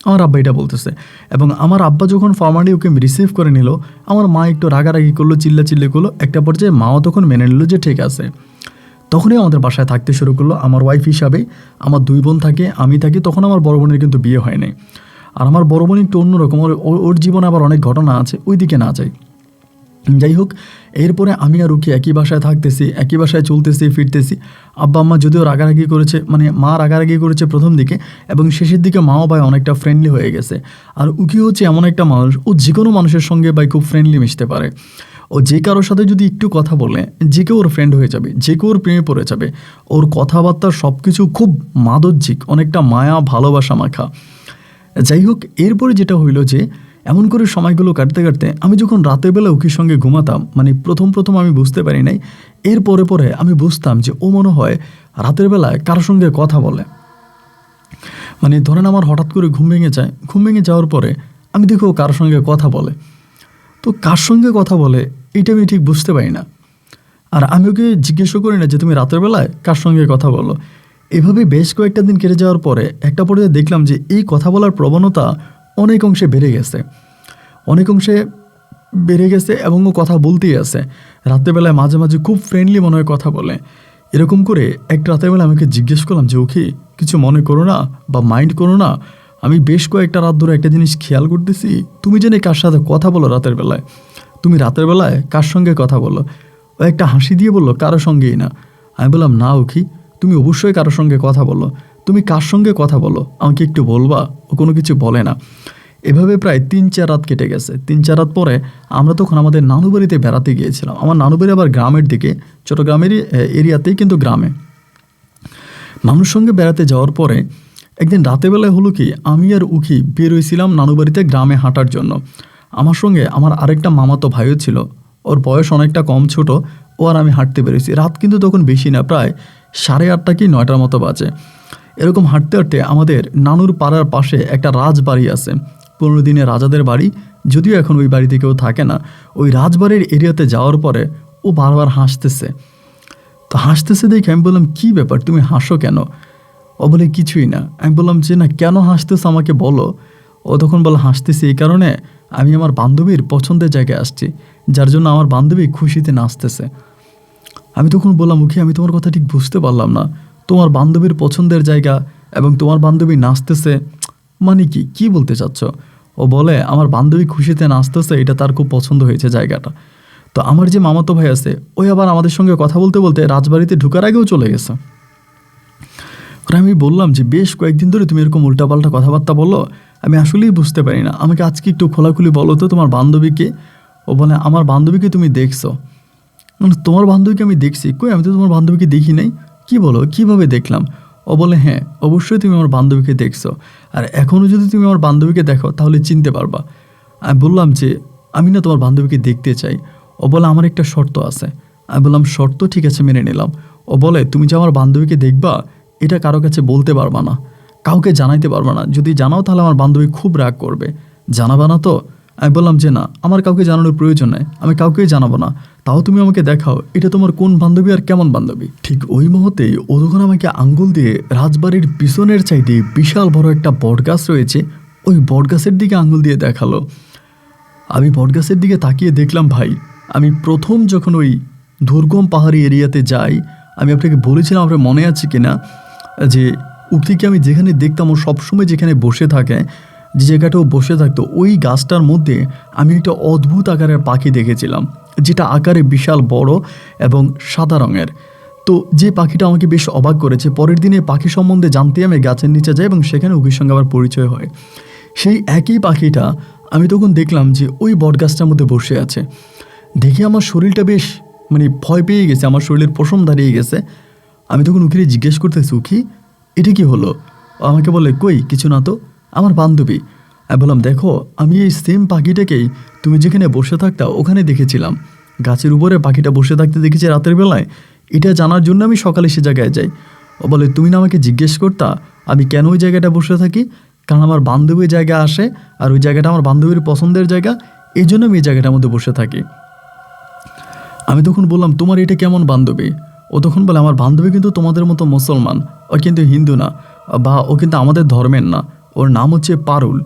S1: আমার আব্বা এটা বলতেছে। এবং আমার আব্বা যখন ফর্মালি ওকে রিসিভ করে নিল, আমার মা একটু রাগারাগি করলো, চিল্লাচিল্লি করলো। একটা পর্যায়ে মাও তখন মেনে নিল যে ঠিক আছে। তখনই আমাদের বাসায় থাকতে শুরু করলো আমার ওয়াইফ হিসাবে। আমার 2 বোন থাকে, আমি থাকি। তখন আমার বড় বোনের কিন্তু বিয়ে হয়নি। আর আমার বড় বোন একটু অন্যরকম, ওর জীবনে আবার অনেক ঘটনা আছে, ওই দিকে না যাই। যাই হোক, এরপরে আমি আর ওকে একই বাসায় থাকতেছি, একই বাসায় চলতেছি ফিরতেছি। আব্বা আম্মা যদিও রাগারাগি করেছে, মানে মা রাগারাগি করেছে প্রথম দিকে, এবং শেষের দিকে মাও ভাই অনেকটা ফ্রেন্ডলি হয়ে গেছে। আর উকি হচ্ছে এমন একটা মানুষ, ও যে কোনো মানুষের সঙ্গে ভাই খুব ফ্রেন্ডলি মিশতে পারে। ও যে কারোর সাথে যদি একটু কথা বলে, যে কেউ ওর ফ্রেন্ড হয়ে যাবে, যে কেউ ওর প্রেমে পড়ে যাবে। ওর কথাবার্তা সব কিছু খুব মাদজ্জিক, অনেকটা মায়া ভালোবাসা মাখা। যাই হোক, এরপরে যেটা হইলো যে এমন করে সময়গুলো কাটতে কাটতে আমি যখন রাতের বেলা উকির সঙ্গে ঘুমাতাম, মানে প্রথম আমি বুঝতে পারি নাই। এর পরে আমি বুঝতাম যে ও মনে হয় রাতের বেলায় কারোর সঙ্গে কথা বলে। মানে ধরেন আমার হঠাৎ করে ঘুম ভেঙে যায়, ঘুম ভেঙে যাওয়ার পরে আমি দেখি ও কারোর সঙ্গে কথা বলে। তো কার সঙ্গে কথা বলে এটা আমি ঠিক বুঝতে পারি না। আর আমি ওকে জিজ্ঞেসও করি না যে তুমি রাতের বেলায় কার সঙ্গে কথা বলো। এভাবে বেশ কয়েকটা দিন কেটে যাওয়ার পরে একটা পর্যায়ে দেখলাম যে এই কথা বলার প্রবণতা অনেক অংশে বেড়ে গেছে, অনেক অংশে বেড়ে গেছে, এবং ও কথা বলতেই আছে। রাত্রেবেলায় মাঝে মাঝে খুব ফ্রেন্ডলি মনে হয় কথা বলে। এরকম করে এক রাতেরবেলা আমাকে জিজ্ঞেস করলাম যে ওকে কিছু মনে করো না বা মাইন্ড করো না, আমি বেশ কয়েকটা রাত ধরে একটা জিনিস খেয়াল করতেছি, তুমি জানি কার সাথে কথা বলো রাতের বেলায়, তুমি রাতের বেলায় কার সঙ্গে কথা বলো। ও একটা হাসি দিয়ে বললো কারোর সঙ্গেই না। আমি বললাম না ওখি, তুমি অবশ্যই কারোর সঙ্গে কথা বলো, তুমি কার সঙ্গে কথা বলো আমাকে একটু বলবা। ও কোনো কিছু বলে না। এভাবে প্রায় 3-4 রাত কেটে গেছে। 3-4 রাত পরে আমরা তখন আমাদের নানু বাড়িতে বেড়াতে গিয়েছিলাম। আমার নানু বাড়ি আবার গ্রামের দিকে, চট্টগ্রামেরই এরিয়াতেই, কিন্তু গ্রামে। নানুর সঙ্গে বেড়াতে যাওয়ার পরে একদিন রাতেবেলায় হলো কি, আমি আর উখি বের হয়েছিলাম নানু বাড়িতে গ্রামে হাঁটার জন্য। আমার সঙ্গে আমার আরেকটা মামাতো ভাইও ছিল, ওর বয়স অনেকটা কম, ছোট। ও আর আমি হাঁটতে বেরোইছি। রাত কিন্তু তখন বেশি না, প্রায় 8:30 কি 9টার মতো বাজে। এরকম হাঁটতে হাঁটতে আমাদের নানুর পাড়ার পাশে একটা রাজবাড়ি আছে, 15 দিনের রাজাদের বাড়ি, যদিও এখন ওই বাড়িতে কেউ থাকে না। ওই রাজবাড়ির এরিয়াতে যাওয়ার পরে ও বারবার হাসতেছে। তো হাসতেছে দেখে আমি বললাম কী ব্যাপার, তুমি হাসো কেন? ও বলে কিছুই না। আমি বললাম যে না, কেন হাসতেছো আমাকে বলো। ও তখন বলে হাসতেছি এই কারণে, আমি আমার বান্ধবীর পছন্দের জায়গায় আসছি, যার জন্য আমার বান্ধবী খুশিতে নাচতেছে। আমি তখন বললাম মুখে, আমি তোমার কথা ঠিক বুঝতে পারলাম না, তোমার বান্ধবীর পছন্দের জায়গা এবং তোমার বান্ধবী নাচতেছে, মানে কি, কি বলতে চাচ্ছ? ও বলে আমার বান্ধবী খুশিতে নাচতেছে, এটা তার খুব পছন্দ হয়েছে জায়গাটা। তো আমার যে মামাতো ভাই আছে ওই আবার আমাদের সঙ্গে কথা বলতে বলতে রাজবাড়িতে ঢুকার আগেও চলে গেছে। আর আমি বললাম যে বেশ কয়েকদিন ধরে তুমি এরকম উল্টাপাল্টা কথাবার্তা বলো, আমি আসলেই বুঝতে পারি না, আমাকে আজকে একটু খোলাখুলি বলো তো তোমার বান্ধবীকে। ও বলে আমার বান্ধবীকে তুমি দেখছো? মানে তোমার বান্ধবীকে আমি দেখছি? কই, আমি তো তোমার বান্ধবীকে দেখি নাই। কি বলো, কিভাবে দেখলাম? ও বলে হ্যাঁ অবশ্যই তুমি আমার বান্ধবীকে দেখছো, আর এখনও যদি তুমি আমার বান্ধবীকে দেখো তাহলে চিনতে পারবা। আমি বললাম যে আমি না তোমার বান্ধবীকে দেখতে চাই। ও বলে আমার একটা শর্ত আছে। আমি বললাম শর্ত, ঠিক আছে মেনে নিলাম। ও বলে তুমি যে আমার বান্ধবীকে দেখবা এটা কারো কাছে বলতে পারবা না, কাউকে জানাইতে পারবা না, যদি জানাও তাহলে আমার বান্ধবী খুব রাগ করবে, জানাবা না তো? আমি বললাম যে না, আমার কাউকে জানানোর প্রয়োজন নেই, আমি কাউকেই জানাবো না, তাও তুমি আমাকে দেখাও এটা তোমার কোন বান্ধবী আর কেমন বান্ধবী। ঠিক ওই মুহূর্তেই ও তখন আমাকে আঙ্গুল দিয়ে রাজবাড়ির পিছনের চাইতে বিশাল বড় একটা বটগাছ রয়েছে ওই বটগাছের দিকে আঙ্গুল দিয়ে দেখালো। আমি বটগাছের দিকে তাকিয়ে দেখলাম ভাই, আমি প্রথম যখন ওই দুর্গম পাহাড়ি এরিয়াতে যাই, আমি আপনাকে বলেছিলাম, আপনার মনে আছে কিনা, যে উক্তিকে আমি যেখানে দেখতাম ও সবসময় যেখানে বসে থাকে, যে জায়গাটাও বসে থাকতো ওই গাছটার মধ্যে আমি একটা অদ্ভুত আকারের পাখি দেখেছিলাম, যেটা আকারে বিশাল বড় এবং সাদা রঙের। তো যে পাখিটা আমাকে বেশ অবাক করেছে, পরের দিনে পাখি সম্বন্ধে জানতে আমি গাছের নিচে যাই এবং সেখানে উকির সঙ্গে আবার পরিচয় হয়। সেই একই পাখিটা আমি তখন দেখলাম যে ওই বটগাছটার মধ্যে বসে আছে। দেখে আমার শরীরটা বেশ মানে ভয় পেয়ে গেছে, আমার শরীরের পশম দাঁড়িয়ে গেছে। আমি তখন উকিরে জিজ্ঞেস করতেছি উকি এটা কি হলো? ও আমাকে বলে কই কিছু না তো, আমার বান্ধবী। আমি বললাম দেখো আমি এই সেম পাখিটাকেই তুমি যেখানে বসে থাকতা ওখানে দেখেছিলাম, গাছের উপরে পাখিটা বসে থাকতে দেখেছি রাতের বেলায়, এটা জানার জন্য আমি সকালে সে জায়গায় যাই। ও বলে তুমি না আমাকে জিজ্ঞেস করতা আমি কেন ওই জায়গাটা বসে থাকি? কারণ আমার বান্ধবীর জায়গা আসে আর ওই জায়গাটা আমার বান্ধবীর পছন্দের জায়গা, এই জন্য আমি এই জায়গাটার মধ্যে বসে থাকি। আমি তখন বললাম তোমার এটা কেমন বান্ধবী? ও তখন বলে আমার বান্ধবী কিন্তু তোমাদের মতো মুসলমান, ও কিন্তু হিন্দু না, বা ও কিন্তু আমাদের ধর্মের না, ওর নাম হচ্ছে পারুল।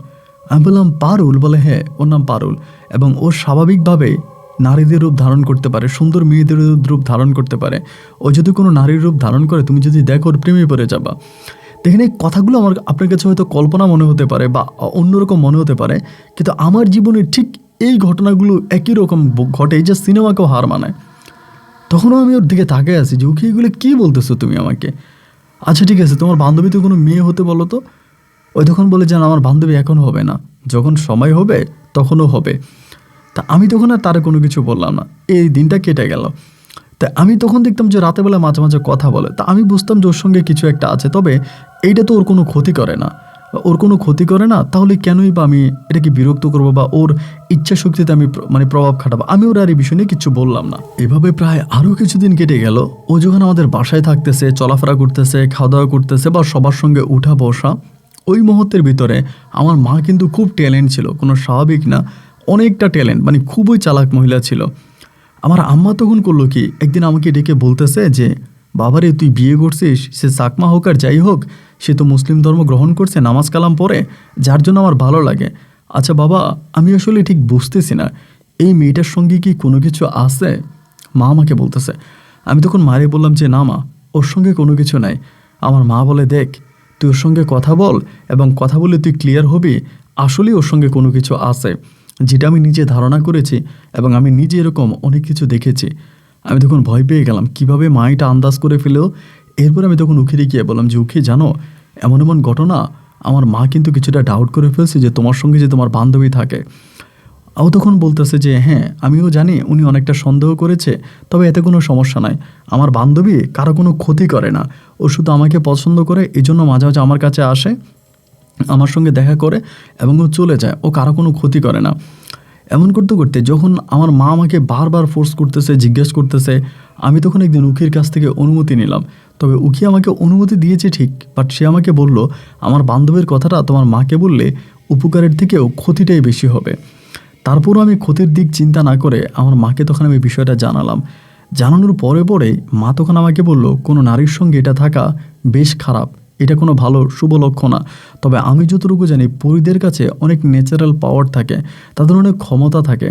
S1: আমি বললাম পারুল? বলে হ্যাঁ ওর নাম পারুল, এবং ও স্বাভাবিকভাবে নারীদের রূপ ধারণ করতে পারে, সুন্দর মেয়েদের রূপ ধারণ করতে পারে। ও যদি কোনো নারীর রূপ ধারণ করে তুমি যদি দেখো ওর প্রেমে পড়ে যাবা। দেখেন এই কথাগুলো আমার আপনার কাছে হয়তো কল্পনা মনে হতে পারে বা অন্যরকম মনে হতে পারে, কিন্তু আমার জীবনে ঠিক এই ঘটনাগুলো একই রকম ঘটে যে সিনেমাকেও হার মানায়। তখনও আমি ওর দিকে তাকিয়ে আছি যে ওকে এগুলো কী বলতেছো তুমি আমাকে? আচ্ছা ঠিক আছে তোমার বান্ধবী তো কোনো মেয়ে হতে বলো তো। ওই তখন বলে যে আমার বান্ধবী এখন হবে না, যখন সময় হবে তখনও হবে। তা আমি তখন আর তার কোনো কিছু বললাম না, এই দিনটা কেটে গেল। তা আমি তখন দেখতাম যে রাতেবেলা মাঝে মাঝে কথা বলে, তা আমি বুঝতাম যে ওর সঙ্গে কিছু একটা আছে, তবে এইটা তো ওর কোনো ক্ষতি করে না, ওর কোনো ক্ষতি করে না, তাহলে কেনই বা আমি এটাকে বিরক্ত করবো বা ওর ইচ্ছা শক্তিতে আমি মানে প্রভাব খাটাবো? আমি ওর আর এই বিষয় নিয়ে কিছু বললাম না। এভাবে প্রায় আরও কিছুদিন কেটে গেল। ও যখন আমাদের বাসায় থাকতেছে, চলাফেরা করতেছে, খাওয়া দাওয়া করতেছে বা সবার সঙ্গে উঠা বসা, ওই মুহূর্তের ভিতরে আমার মা কিন্তু খুব ট্যালেন্ট ছিল, কোনো স্বাভাবিক না, অনেকটা ট্যালেন্ট, মানে খুবই চালাক মহিলা ছিল। আমার আম্মা তখন করলো কি, একদিন আমাকে ডেকে বলতেছে যে বাবারে তুই বিয়ে করছিস, সে চাকমা হোক আর যাই হোক, সে তো মুসলিম ধর্ম গ্রহণ করছে, নামাজ কালাম পড়ে, যার জন্য আমার ভালো লাগে। আচ্ছা বাবা আমি আসলে ঠিক বুঝতেছি না এই মেয়েটার সঙ্গে কি কোনো কিছু আছে? মা আমাকে বলতেছে। আমি তখন মারে বললাম যে না মা, ওর সঙ্গে কোনো কিছু নাই। আমার মা বলে দেখ তুই ওর সঙ্গে কথা বল, এবং কথা বলে তুই ক্লিয়ার হবি আসলেই ওর সঙ্গে কোনো কিছু আছে, যেটা আমি নিজে ধারণা করেছি এবং আমি নিজে এরকম অনেক কিছু দেখেছি। আমি তখন ভয় পেয়ে গেলাম কিভাবে মা এটা আন্দাজ করে ফেলেও। এরপর আমি তখন উখিরে গিয়ে বললাম যে উখি জানো এমন এমন ঘটনা, আমার মা কিন্তু কিছুটা ডাউট করে ফেলছে যে তোমার সঙ্গে যে তোমার বান্ধবী থাকে। ও তখন বলতেছে যে হ্যাঁ আমিও জানি উনি অনেকটা সন্দেহ করেছে, তবে এতে কোনো সমস্যা নাই, আমার বান্ধবী কারো কোনো ক্ষতি করে না, ও শুধু আমাকে পছন্দ করে, এই জন্য মাঝে মাঝে আমার কাছে আসে, আমার সঙ্গে দেখা করে এবং ও চলে যায়, ও কারো কোনো ক্ষতি করে না। এমন করতে করতে যখন আমার মা আমাকে বারবার ফোর্স করতেছে, জিজ্ঞেস করতেছে, আমি তখন একদিন উখির কাছ থেকে অনুমতি নিলাম। তবে উখি আমাকে অনুমতি দিয়েছে ঠিক, বাট সে আমাকে বলল আমার বান্ধবীর কথাটা তোমার মাকে বললে উপকারের থেকেও ক্ষতিটাই বেশি হবে। তারপরও আমি ক্ষতির দিক চিন্তা না করে আমার মাকে তখন আমি বিষয়টা জানালাম। জানানোর পরে পরে মা তখন আমাকে বলল কোনো নারীর সঙ্গে এটা থাকা বেশ খারাপ, এটা কোনো ভালো শুভ লক্ষণ না। তবে আমি যতটুকু জানি পরীদের কাছে অনেক ন্যাচারাল পাওয়ার থাকে, তাদের অনেক ক্ষমতা থাকে।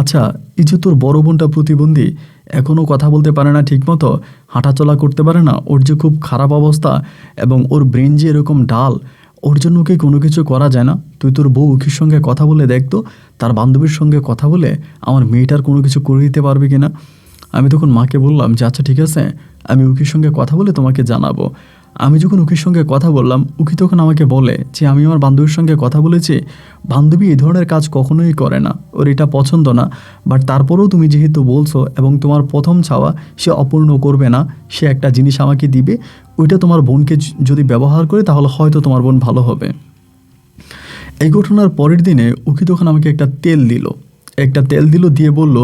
S1: আচ্ছা এই যে তোর বড় বোনটা প্রতিবন্ধী, এখনও কথা বলতে পারে না ঠিকমতো, হাঁটাচলা করতে পারে না, ওর যে খুব খারাপ অবস্থা এবং ওর ব্রেন যে এরকম ডাল, ওর জন্য কি কোনো কিছু করা যায় না? তুই তোর বউ উখির সঙ্গে কথা বলে দেখতো, তার বান্ধবীর সঙ্গে কথা বলে আমার মেয়েটার কোনো কিছু করে দিতে পারবে কি না। আমি তখন মাকে বললাম যে আচ্ছা ঠিক আছে, আমি উখির সঙ্গে কথা বলে তোমাকে জানাবো। আমি যখন উখির সঙ্গে কথা বললাম, উখি তখন আমাকে বলে যে আমি আমার বান্ধবীর সঙ্গে কথা বলেছি, বান্ধবী এই ধরনের কাজ কখনোই করে না, ওর এটা পছন্দ না। বাট তারপরেও তুমি যেহেতু বলছো এবং তোমার প্রথম চাওয়া সে অপূর্ণ করবে না, সে একটা জিনিস আমাকে দিবে, ওইটা তোমার বোনকে যদি ব্যবহার করে তাহলে হয়তো তোমার বোন ভালো হবে। এই ঘটনার পরের দিনে উকি তখন আমাকে একটা তেল দিল, দিয়ে বলল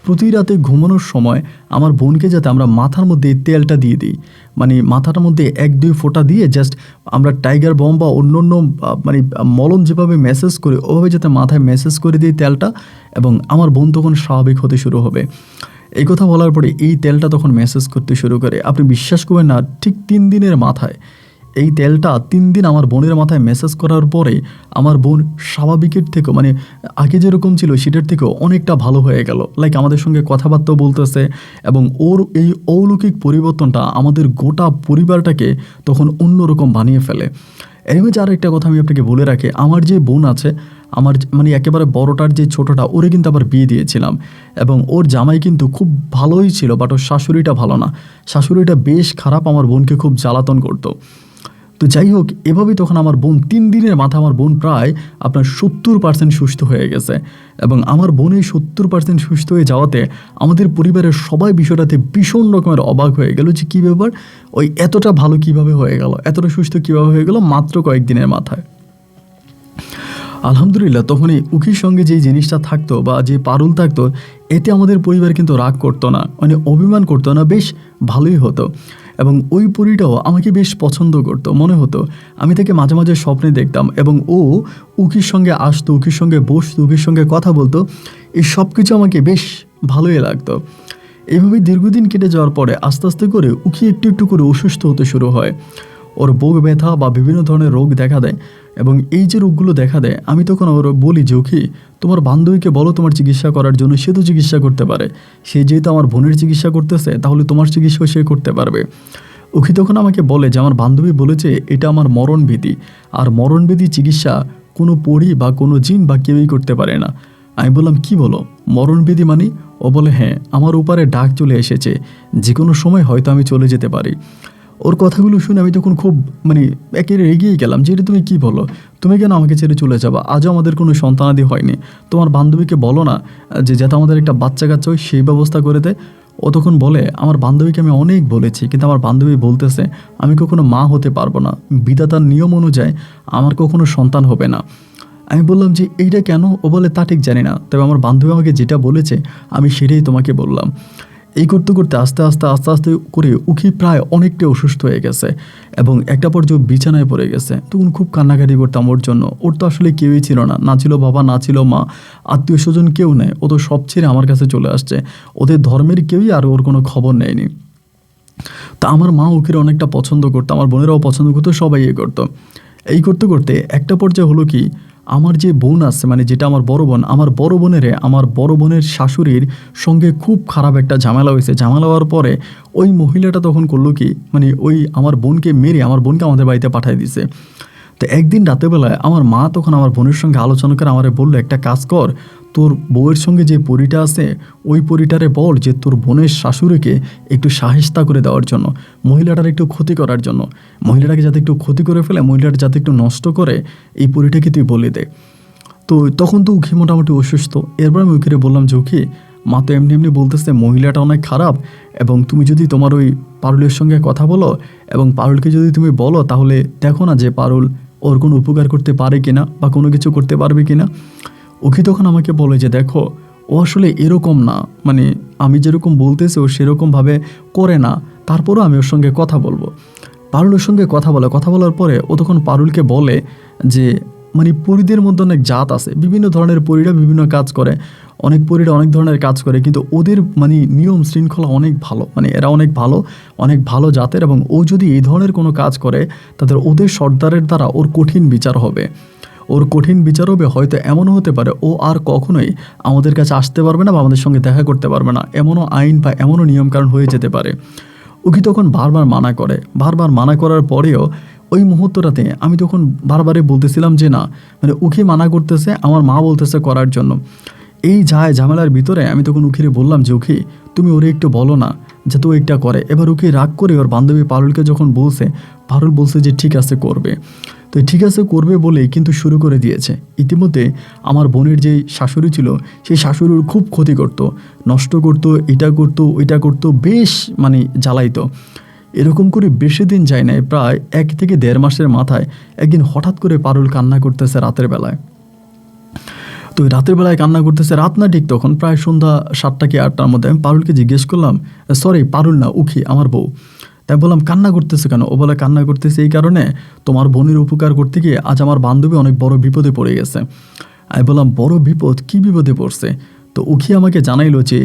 S1: প্রতি রাতে ঘুমানোর সময় আমার বোনকে যাতে আমরা মাথার মধ্যে এই তেলটা দিয়ে দিই, মানে মাথার মধ্যে 1-2 ফোঁটা দিয়ে জাস্ট আমরা টাইগার বম বা অন্য অন্য মানে মলম যেভাবে ম্যাসেজ করি ওভাবে যাতে মাথায় ম্যাসেজ করে দিই তেলটা, এবং আমার বোন তখন স্বাভাবিক হতে শুরু হবে। এই কথা বলার পরে এই তেলটা তখন ম্যাসেজ করতে শুরু করে। আপনি বিশ্বাস করবেন না, ঠিক 3 দিনের মাথায় এই তেলটা 3 দিন আমার বোনের মাথায় মেসেজ করার পরে আমার বোন স্বাভাবিকের থেকেও, মানে আগে যেরকম ছিল সেটার থেকেও অনেকটা ভালো হয়ে গেল। লাইক আমাদের সঙ্গে কথাবার্তাও বলতেছে, এবং ওর এই অলৌকিক পরিবর্তনটা আমাদের গোটা পরিবারটাকে তখন অন্যরকম বানিয়ে ফেলে। এর মধ্যে আরও একটা কথা আমি আপনাকে বলে রাখি, আমার যে বোন আছে, আমার মানে একেবারে বড়টার যে ছোটটা, ওরে কিন্তু আবার বিয়ে দিয়েছিলাম, এবং ওর জামাই কিন্তু খুব ভালোই ছিল, বাট ওর শাশুড়িটা ভালো না, শাশুড়িটা বেশ খারাপ, আমার বোনকে খুব জ্বালাতন করতো। তো যাই হোক, এভাবেই তখন আমার বোন 3 দিনের মাথা আমার বোন প্রায় আপনার 70% সুস্থ হয়ে গেছে, এবং আমার বোন এই 70% সুস্থ হয়ে যাওয়াতে আমাদের পরিবারের সবাই বিষয়টাতে ভীষণ রকমের অবাক হয়ে গেল যে কী ব্যাপার, ওই এতটা ভালো কিভাবে হয়ে গেল, এতটা সুস্থ কীভাবে হয়ে গেল মাত্র কয়েকদিনের মাথায়। আলহামদুলিল্লাহ, তখন এই উখির সঙ্গে যেই জিনিসটা থাকতো বা যে পারুল থাকতো, এতে আমাদের পরিবার কিন্তু রাগ করতো না, মানে অভিমান করতো না, বেশ ভালোই হতো। এবং ওই পরীটাও আমাকে বেশ পছন্দ করতো, মনে হতো আমি তাকে মাঝে মাঝে স্বপ্নে দেখতাম, এবং ও উখির সঙ্গে আসতো, উখির সঙ্গে বসতো, উখির সঙ্গে কথা বলতো, এই সব কিছু আমাকে বেশ ভালোই লাগতো। এভাবেই দীর্ঘদিন কেটে যাওয়ার পরে আস্তে আস্তে করে উখি একটু একটু করে অসুস্থ হতে শুরু হয়, ওর বুক ব্যথা বা বিভিন্ন ধরনের রোগ দেখা দেয়। এবং এই যে রোগগুলো দেখা দেয়, আমি তখন ওর বলি যে উখি, তোমার বান্ধবীকে বলো তোমার চিকিৎসা করার জন্য, সে তো চিকিৎসা করতে পারে, সে যেহেতু আমার বোনের চিকিৎসা করতেছে তাহলে তোমার চিকিৎসাও সে করতে পারবে। উখি তখন আমাকে বলে যে আমার বান্ধবী বলেছে এটা আমার মরণবিধি, আর মরণবিধি চিকিৎসা কোনো পরী বা কোনো জিন বা কেউই করতে পারে না। আমি বললাম কি বলো, মরণবিধি মানে? ও বলে হ্যাঁ, আমার উপরে ডাক চলে এসেছে, যে কোনো সময় হয়তো আমি চলে যেতে পারি। ওর কথাগুলো শুনে আমি তখন খুব মানে একেবারে এগিয়ে গেলাম যে এটা তুমি কী বলো, তুমি কেন আমাকে ছেড়ে চলে যাবা, আজও আমাদের কোনো সন্তানাদি হয়নি, তোমার বান্ধবীকে বলো না যে যাতে আমাদের একটা বাচ্চা কাচ্চা হয় সেই ব্যবস্থা করে দেয়। ও তখন বলে আমার বান্ধবীকে আমি অনেক বলেছি, কিন্তু আমার বান্ধবী বলতেছে আমি কখনো মা হতে পারবো না, বিধাতার নিয়ম অনুযায়ী আমার কখনো সন্তান হবে না। আমি বললাম যে এইটা কেন? ও বলে তা ঠিক জানি না, তবে আমার বান্ধবী আমাকে যেটা বলেছে আমি সেটাই তোমাকে বললাম। এই করতে করতে আস্তে আস্তে আস্তে আস্তে করে উখি প্রায় অনেকটাই অসুস্থ হয়ে গেছে, এবং একটা পর্যায়ে বিছানায় পড়ে গেছে। তখন খুব কান্নাকাটি করতাম ওর জন্য, ওর তো আসলে কেউই ছিল না, না ছিল বাবা, না ছিল মা, আত্মীয় স্বজন কেউ নেই, ও তো সব ছেড়ে আমার কাছে চলে আসছে, ওদের ধর্মের কেউই আর ওর কোনো খবর নেয়নি। তা আমার মা উখির অনেকটা পছন্দ করতো, আমার বোনেরাও পছন্দ করতো, সবাই করতো। এই করতে করতে একটা পর্যায়ে হলো কি, আমার যে বোন আছে, মানে যেটা আমার বড় বোন, আমার বড় বোনের শাশুড়ির সঙ্গে খুব খারাপ একটা ঝামেলা হয়েছে। ঝামেলা হওয়ার পরে ওই মহিলাটা তখন করলো কি, মানে ওই আমার বোনকে মেরে আমার বোনকে আমাদের বাড়িতে পাঠিয়ে দিছে। তো একদিন রাতেবেলায় আমার মা তখন আমার বোনের সঙ্গে আলোচনা করে আমারে বললো একটা কাজ কর, তোর বউয়ের সঙ্গে যে পরীটা আছে ওই পরীটারে বল যে তোর বোনের শাশুড়িকে একটু সাহেস্তা করে দেওয়ার জন্য, মহিলাটার একটু ক্ষতি করার জন্য, মহিলাটাকে যাতে একটু ক্ষতি করে ফেলে, মহিলাটা যাতে একটু নষ্ট করে, এই পরীটাকে তুই বলে দে। তো তখন তো উখি মোটামুটি অসুস্থ। এরপর আমি উখিরে বললাম যে উখি, মা তো এমনি এমনি বলতেছে মহিলাটা অনেক খারাপ, এবং তুমি যদি তোমার ওই পারুলের সঙ্গে কথা বলো এবং পারুলকে যদি তুমি বলো তাহলে দেখো না যে পারুল ওর কোনো উপকার করতে পারে কিনা বা কোনো কিছু করতে পারবে কিনা। উখি তখন আমাকে বলে যে দেখো, ও আসলে এরকম না, মানে আমি যেরকম বলতেছি ও সেরকমভাবে করে না, তারপরও আমি ওর সঙ্গে কথা বলবো। পারুলের সঙ্গে কথা বলার পরে ও তখন পারুলকে বলে যে মানে পরীদের মধ্যে অনেক জাত আছে, বিভিন্ন ধরনের পরীরা বিভিন্ন কাজ করে, অনেক পরীরা অনেক ধরনের কাজ করে, কিন্তু ওদের মানে নিয়ম শৃঙ্খলা অনেক ভালো, মানে এরা অনেক ভালো জাতের, এবং ও যদি এই ধরনের কোনো কাজ করে তাদের ওদের সর্দারের দ্বারা ওর কঠিন বিচার হবে, হয়তো এমনও হতে পারে ও আর কখনোই আমাদের কাছে আসতে পারবে না বা আমাদের সঙ্গে দেখা করতে পারবে না, এমনও আইন বা এমনও নিয়মকানুন হয়ে যেতে পারে। উকি তখন বারবার মানা করার পরেও ওই মুহূর্তটাতে আমি তখন বারবারই বলতেছিলাম যে না, মানে উখি মানা করতেছে, আমার মা বলতেছে করার জন্য। এই ঝামেলার ভিতরে আমি তখন উখিরে বললাম যে উখি তুমি ওরে একটু বলো না যে তো একটা করে। এবার উখি রাগ করে ওর বান্ধবী পারুলকে যখন বলছে, পারুল বলছে যে ঠিক আছে করবে। তো ঠিক আছে করবে বলেই কিন্তু শুরু করে দিয়েছে। ইতিমধ্যে আমার বোনের যেই শাশুড়ি ছিল, সেই শাশুড়ির খুব ক্ষতি করতো, নষ্ট করতো, এটা করতো ওইটা করতো, বেশ মানে জ্বালাইতো। এরকম করে বেশি দিন যায় নাই, প্রায় 1 থেকে 1.5 মাসের মাথায় একদিন হঠাৎ করে পারুল কান্না করতেছে রাতের বেলায়। তো রাতের বেলায় কান্না করতেছে, রাত না ঠিক তখন প্রায় সন্ধ্যা 7টা কি 8টার মধ্যে। আমি পারুলকে জিজ্ঞেস করলাম, সরি পারুল না উখি আমার বউ। তাই বললাম কান্না করতেছে কেন? ও বলে কান্না করতেছে এই কারণে, তোমার বোনের উপকার করতে গিয়ে আজ আমার বান্ধবী অনেক বড় বিপদে পড়ে গেছে। আমি বললাম বড় বিপদ? কি বিপদে পড়ছে? তো উখি আমাকে জানাইলো যে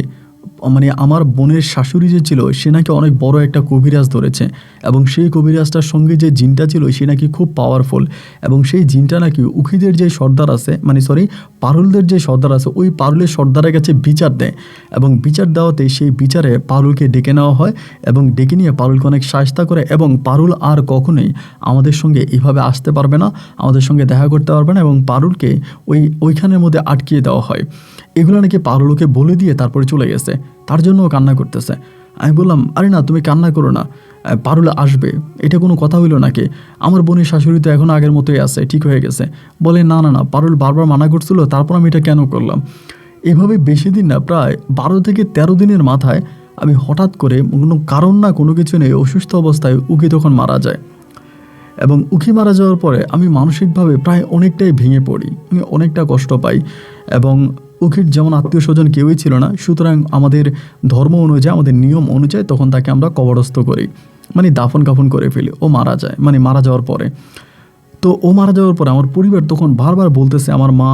S1: মানে আমার বোনের শাশুড়ি যে ছিল সে নাকি অনেক বড় একটা কবিরাজ ধরেছে, এবং সেই কবিরাজটার সঙ্গে যে জিনটা ছিল সে নাকি খুব পাওয়ারফুল, এবং সেই জিনটা নাকি উখিদের যে সর্দার আছে, মানে সরি পারুলদের যে সর্দার আছে, ওই পারুলের সর্দারের কাছে বিচার দেয়, এবং বিচার দেওয়াতে সেই বিচারে পারুলকে ডেকে নেওয়া হয়, এবং ডেকে নিয়ে পারুলকে অনেক সাহায্য করে, এবং পারুল আর কখনোই আমাদের সঙ্গে এভাবে আসতে পারবে না, আমাদের সঙ্গে দেখা করতে পারবে না, এবং পারুলকে ওইখানের মধ্যে আটকিয়ে দেওয়া হয়। এগুলো নাকি পারুলকে বলে দিয়ে তারপরে চলে গেছে, তার জন্য ও কান্না করতেছে। আমি বললাম আরে না তুমি কান্না করো না, পারুল আসবে, এটা কোনো কথা হইলো নাকি? আমার বোনের শাশুড়ি তো এখন আগের মতোই আছে, ঠিক হয়ে গেছে। বলে না না না, পারুল বারবার মানা করছিল, তারপর আমি এটা কেন করলাম? এভাবে বেশি দিন না, প্রায় 12 থেকে 13 দিনের মাথায় আমি হঠাৎ করে কোনো কারণ না কোনো কিছু নেই অসুস্থ অবস্থায় উকি তখন মারা যায়। এবং উকি মারা যাওয়ার পরে আমি মানসিকভাবে প্রায় অনেকটাই ভেঙে পড়ি, আমি অনেকটা কষ্ট পাই। এবং উখির যেমন আত্মীয় স্বজন কেউই ছিল না, সুতরাং আমাদের ধর্ম অনুযায়ী, আমাদের নিয়ম অনুযায়ী তখন তাকে আমরা কবরস্থ করি, মানে দাফন কাফন করে ফেলি। ও মারা যায়, মানে মারা যাওয়ার পরে। তো ও মারা যাওয়ার পরে আমার পরিবার তখন বারবার বলতেছে, আমার মা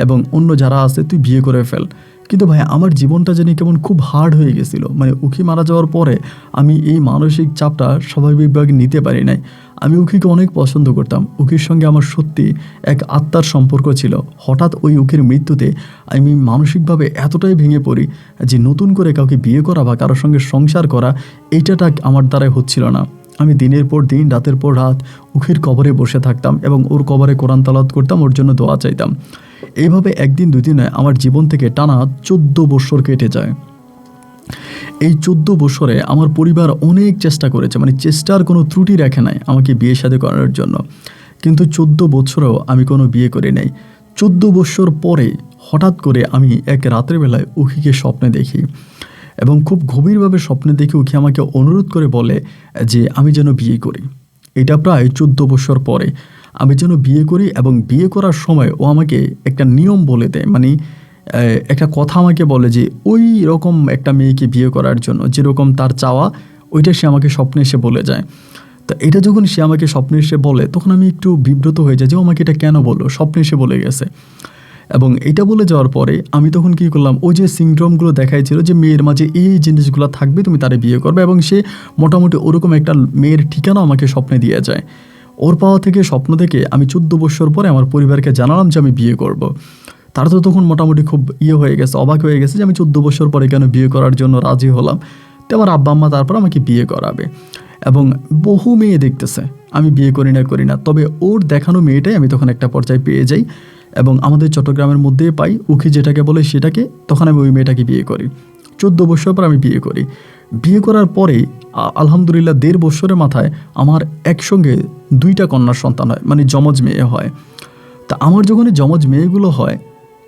S1: এবং অন্য যারা আছে, তুই বিয়ে করে ফেল। কিন্তু ভাই আমার জীবনটা জানি কেমন খুব হার্ড হয়ে গেছিলো, মানে উখি মারা যাওয়ার পরে আমি এই মানসিক চাপটা স্বাভাবিকভাবে নিতে পারি নাই। আমি উখিকে অনেক পছন্দ করতাম, উখির সঙ্গে আমার সত্যি এক আত্মার সম্পর্ক ছিল। হঠাৎ ওই উখির মৃত্যুতে আমি মানসিকভাবে এতটাই ভেঙে পড়ি যে নতুন করে কাউকে বিয়ে করা বা কারোর সঙ্গে সংসার করা এইটা আমার দ্বারাই হচ্ছিল না। আমি দিনের পর দিন, রাতের পর রাত উখির কবরে বসে থাকতাম, এবং ওর কবরে কোরআন তেলাওয়াত করতাম, ওর জন্য দোয়া চাইতাম। এইভাবে একদিন দুদিন নয়, আমার জীবন থেকে টানা 14 বছর কেটে যায়। এই 14 বছরে আমার পরিবার অনেক চেষ্টা করেছে, মানে চেষ্টার কোনো ত্রুটি রাখে নাই আমাকে বিয়ে শাদী করানোর জন্য, কিন্তু 14 বছরেও আমি কোনো বিয়ে করি নাই। 14 বছর পরে হঠাৎ করে আমি এক রাতের বেলায় উখিকে স্বপ্নে দেখি, এবং খুব গভীরভাবে স্বপ্নে দেখে উখি আমাকে অনুরোধ করে বলে যে আমি যেন বিয়ে করি। এটা প্রায় 14 বছর পরে আমি যেন বিয়ে করি, এবং বিয়ে করার সময় ও আমাকে একটা নিয়ম বলে দেয়, মানে একটা কথা আমাকে বলে যে ওই রকম একটা মেয়েকে বিয়ে করার জন্য যেরকম তার চাওয়া, ওইটা সে আমাকে স্বপ্নে এসে বলে যায়। তো এটা যখন সে আমাকে স্বপ্নে এসে বলে, তখন আমি একটু বিব্রত হয়ে যাই যে ও আমাকে এটা কেন বললো, স্বপ্নে এসে বলে গেছে। এবং এটা বলে যাওয়ার পরে আমি তখন কী করলাম, ওই যে সিনড্রোমগুলো দেখাইছিল যে মেয়ের মাঝে এই জিনিসগুলো থাকবে, তুমি তারে বিয়ে করবে, এবং সে মোটামুটি ওরকম একটা মেয়ের ঠিকানা আমাকে স্বপ্নে দিয়ে যায়। ওর পাওয়া থেকে স্বপ্ন থেকে আমি 14 বছর পরে আমার পরিবারকে জানালাম যে আমি বিয়ে করব। তারা তো তখন মোটামুটি খুব হয়ে গেছে, অবাক হয়ে গেছে যে আমি 14 বছর পরে কেন বিয়ে করার জন্য রাজি হলাম। তো আমার আব্বা আম্মা তারপর আমাকে বিয়ে করাবে, এবং বহু মেয়ে দেখতেছে, আমি বিয়ে করি না, তবে ওর দেখানো মেয়েটাই আমি তখন একটা পর্যায়ে পেয়ে যাই, এবং আমাদের চট্টগ্রামের মধ্যে পাই, উখি যেটাকে বলে সেটাকে, তখন আমি ওই মেয়েটাকে বিয়ে করি। 14 বছর পর আমি বিয়ে করি। বিয়ে করার পরে আলহামদুলিল্লাহ 1.5 বছরের মাথায় আমার একসঙ্গে 2টা কন্যার সন্তান হয়, মানে যমজ মেয়ে হয়। তা আমার যখন যমজ মেয়েগুলো হয়,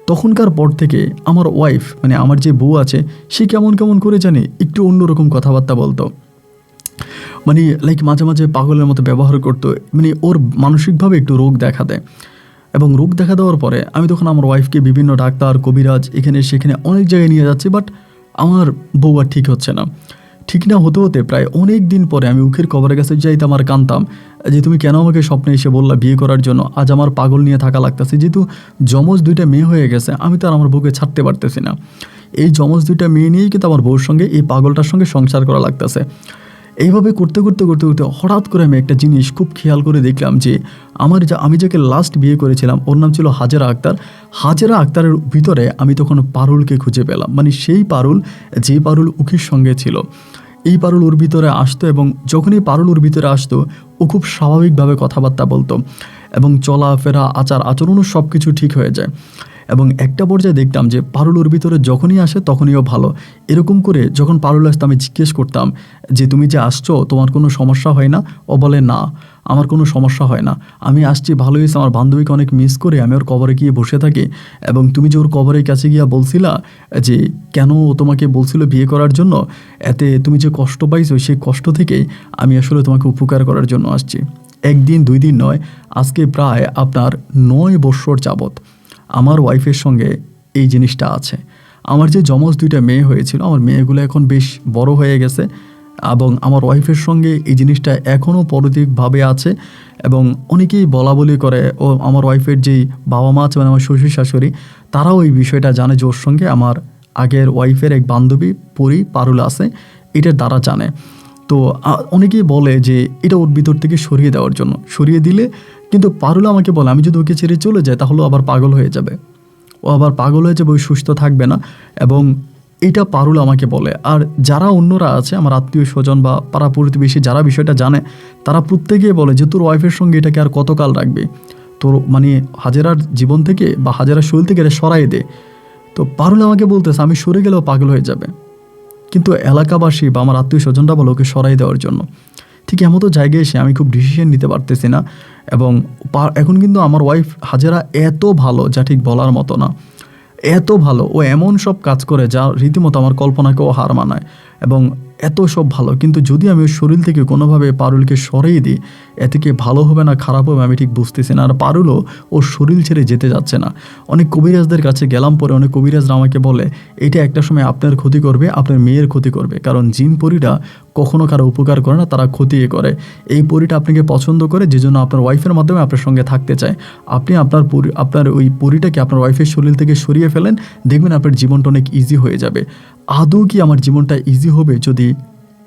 S1: তখনকার পর থেকে আমার ওয়াইফ, মানে আমার যে বউ আছে, সে কেমন করে জানে একটু অন্যরকম কথাবার্তা বলতো, মানে লাইক মাঝে মাঝে পাগলের মতো ব্যবহার করতো, মানে ওর মানসিকভাবে একটু রোগ দেখা দেয়। এবং রোগ দেখা দেওয়ার পরে আমি তখন আমার ওয়াইফকে বিভিন্ন ডাক্তার, কবিরাজ, এখানে সেখানে অনেক জায়গায় নিয়ে যাচ্ছি, বাট আমার বউ আর ঠিক হচ্ছে না। ঠিক না হতে হতে প্রায় অনেক দিন পরে আমি উখির কবরের কাছে যাইতাম আর কাঁদতাম যে তুমি কেন আমাকে স্বপ্নে এসে বললা বিয়ে করার জন্য, আজ আমার পাগল নিয়ে থাকা লাগতেছে। যেহেতু যমজ 2টা মেয়ে হয়ে গেছে, আমি তো আর আমার বউকে ছাড়তে পারতেছি না। এই যমজ 2টা মেয়ে নিয়েই কিন্তু আমার বউর সঙ্গে এই পাগলটার সঙ্গে সংসার করা লাগতেছে। এইভাবে করতে হঠাৎ করে আমি একটা জিনিস খুব খেয়াল করে দেখলাম যে আমি যাকে লাস্ট বিয়ে করেছিলাম ওর নাম ছিল হাজেরা আক্তার। হাজেরা আক্তারের ভিতরে আমি তখন পারুলকে খুঁজে পেলাম, মানে সেই পারুল যে পারুল উখির সঙ্গে ছিল। এই পারুল ওর ভিতরে আসতো এবং যখনই পারুল ওর ভিতরে আসতো ও খুব স্বাভাবিকভাবে কথাবার্তা বলতো এবং চলাফেরা আচার আচরণও সব কিছু ঠিক হয়ে যায়। এবং একটা পর্যায়ে দেখতাম যে পারুল ওর ভিতরে যখনই আসে তখনই ও ভালো। এরকম করে যখন পারুল আসতো আমি জিজ্ঞেস করতাম যে তুমি যে আসছো তোমার কোনো সমস্যা হয় না? ও বলে না, আমার কোনো সমস্যা হয় না, আমি আসছি ভালো হয়েছে, আমার বান্ধবীকে অনেক মিস করে আমি ওর কবরে গিয়ে বসে থাকি। এবং তুমি যে ওর কবরের কাছে গিয়া বলছিলা যে কেন ও তোমাকে বলছিল বিয়ে করার জন্য, এতে তুমি যে কষ্ট পাইছো সেই কষ্ট থেকেই আমি আসলে তোমাকে উপকার করার জন্য আসছি। একদিন দুই দিন নয়, আজকে প্রায় আপনার 9 বৎসর যাবত আমার ওয়াইফের সঙ্গে এই জিনিসটা আছে। আমার যে যমজ 2টা মেয়ে হয়েছিল, আমার মেয়েগুলো এখন বেশ বড় হয়ে গেছে এবং আমার ওয়াইফের সঙ্গে এই জিনিসটা এখনও পরোক্ষভাবে আছে। এবং অনেকেই বলা বলি করে, ও আমার ওয়াইফের যেই বাবা মা আছে মানে আমার শ্বশুর শাশুড়ি, তারাও এই বিষয়টা জানে যে ওর সঙ্গে আমার আগের ওয়াইফের এক বান্ধবী পারুল আছে, এটার দ্বারা জানে। তো অনেকেই বলে যে এটা ওর ভিতর থেকে সরিয়ে দেওয়ার জন্য, সরিয়ে দিলে কিন্তু পারুল আমাকে বলে আমি যদি ওকে ছেড়ে চলে যাই তাহলে আবার পাগল হয়ে যাবে, ও আবার পাগল হয়ে যাবে, ওই সুস্থ থাকবে না। এবং এটা পারুল আমাকে বলে। আর যারা অন্যরা আছে আমার আত্মীয় স্বজন বা পাড়া প্রতিবেশী যারা বিষয়টা জানে, তারা প্রত্যেকেই বলে যে তোর ওয়াইফের সঙ্গে এটাকে আর কতকাল রাখবে, তোর মানে হাজেরার জীবন থেকে বা হাজেরার শরীর থেকে এটা সরাই দে। তো পারুল আমাকে বলতেছে আমি সরে গেলেও পাগল হয়ে যাবে, কিন্তু এলাকাবাসী বা আমার আত্মীয় স্বজনরা বলে ওকে সরাই দেওয়ার জন্য। ঠিক এমতো জায়গায় এসে আমি খুব ডিসিশন নিতে পারতেছি না। এবং এখন কিন্তু আমার ওয়াইফ হাজেরা এত ভালো যা ঠিক বলার মতো না, এত ভালো, ও এমন সব কাজ করে যা রীতিমতো আমার কল্পনাকেও হার মানায়। এবং এত সব ভালো, কিন্তু যদি আমি ওর শরীর থেকে কোনোভাবে পারুলকে সরিয়ে দিই, এতে কি ভালো হবে না খারাপ হবে আমি ঠিক বুঝতেছি না। আর পারুলও ওর শরীর ছেড়ে যেতে যাচ্ছে না। অনেক কবিরাজদের কাছে গেলাম, পরে অনেক কবিরাজরা আমাকে বলে এটা একটা সময় আপনার ক্ষতি করবে, আপনার মেয়ের ক্ষতি করবে, কারণ জিন পরীরা কখনো কারো উপকার করে না, তারা ক্ষতি করে। এই পরীটা আপনাকে পছন্দ করে, যে জন্য আপনার ওয়াইফের মাধ্যমে আপনার সঙ্গে থাকতে চায়। আপনি আপনার ওই পরীটাকে আপনার ওয়াইফের শরীর থেকে সরিয়ে ফেলেন, দেখবেন আপনার জীবনটা অনেক ইজি হয়ে যাবে। আদৌ কি আমার জীবনটা ইজি হবে যদি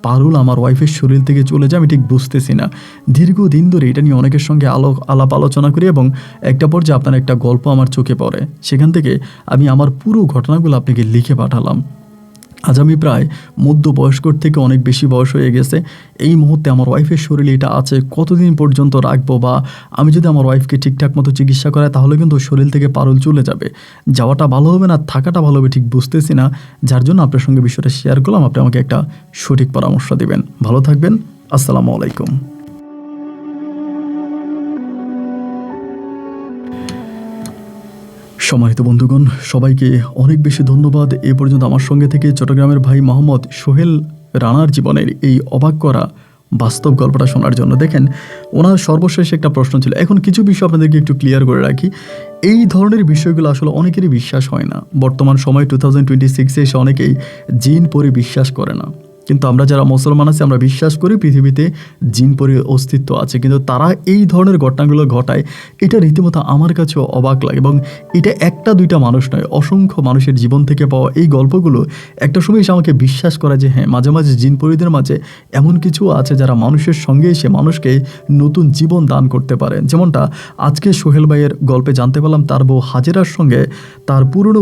S1: পারুল আমার ওয়াইফের শরীর থেকে চলে যায়? আমি ঠিক বুঝতেছি না। দীর্ঘদিন ধরে এটা নিয়ে অনেকের সঙ্গে আলাপ আলোচনা করি এবং একটা পর্যায়ে আপনার একটা গল্প আমার চোখে পড়ে, সেখান থেকে আমি আমার পুরো ঘটনাগুলো আপনাকে লিখে পাঠালাম। আজ আমি প্রায় মধ্যবয়স্কর থেকে অনেক বেশি বয়স হয়ে গেছে। এই মুহূর্তে আমার ওয়াইফের শরীরে এটা আছে, কতদিন পর্যন্ত রাখবো, বা আমি যদি আমার ওয়াইফকে ঠিকঠাক মতো চিকিৎসা করাই তাহলে কিন্তু শরীর থেকে পারুল চলে যাবে, যাওয়াটা ভালো হবে না থাকাটা ভালো হবে ঠিক বুঝতেছি না। যার জন্য আপনার সঙ্গে বিষয়টা শেয়ার করলাম, আপনি আমাকে একটা সঠিক পরামর্শ দিবেন। ভালো থাকবেন, আসসালামু আলাইকুম। সম্মানিত বন্ধুগণ, সবাইকে অনেক বেশি ধন্যবাদ এ পর্যন্ত আমার সঙ্গে থেকে চট্টগ্রামের ভাই মোহাম্মদ সোহেল রানার জীবনের এই অবাক করা বাস্তব গল্পটা শোনার জন্য। দেখেন, ওনার সর্বশেষ একটা প্রশ্ন ছিল। এখন কিছু বিষয় আপনাদেরকে একটু ক্লিয়ার করে রাখি। এই ধরনের বিষয়গুলো আসলে অনেকেরই বিশ্বাস হয় না। বর্তমান সময় 2026-এ এসে অনেকেই জিন পরি বিশ্বাস করে না, কিন্তু আমরা যারা মুসলমান আছি আমরা বিশ্বাস করি পৃথিবীতে জিন পরির অস্তিত্ব আছে। কিন্তু তারা এই ধরনের ঘটনাগুলো ঘটায়, এটা রীতিমতো আমার কাছেও অবাক লাগে। এবং এটা একটা দুইটা মানুষ নয়, অসংখ্য মানুষের জীবন থেকে পাওয়া এই গল্পগুলো একটা সময় এসে আমাকে বিশ্বাস করা যে হ্যাঁ, মাঝে মাঝে জিন পরিদের মাঝে এমন কিছু আছে যারা মানুষের সঙ্গে এসে মানুষকে নতুন জীবন দান করতে পারে। যেমনটা আজকে সোহেল ভাইয়ের গল্পে জানতে পারলাম, তার বউ হাজেরার সঙ্গে তার পুরনো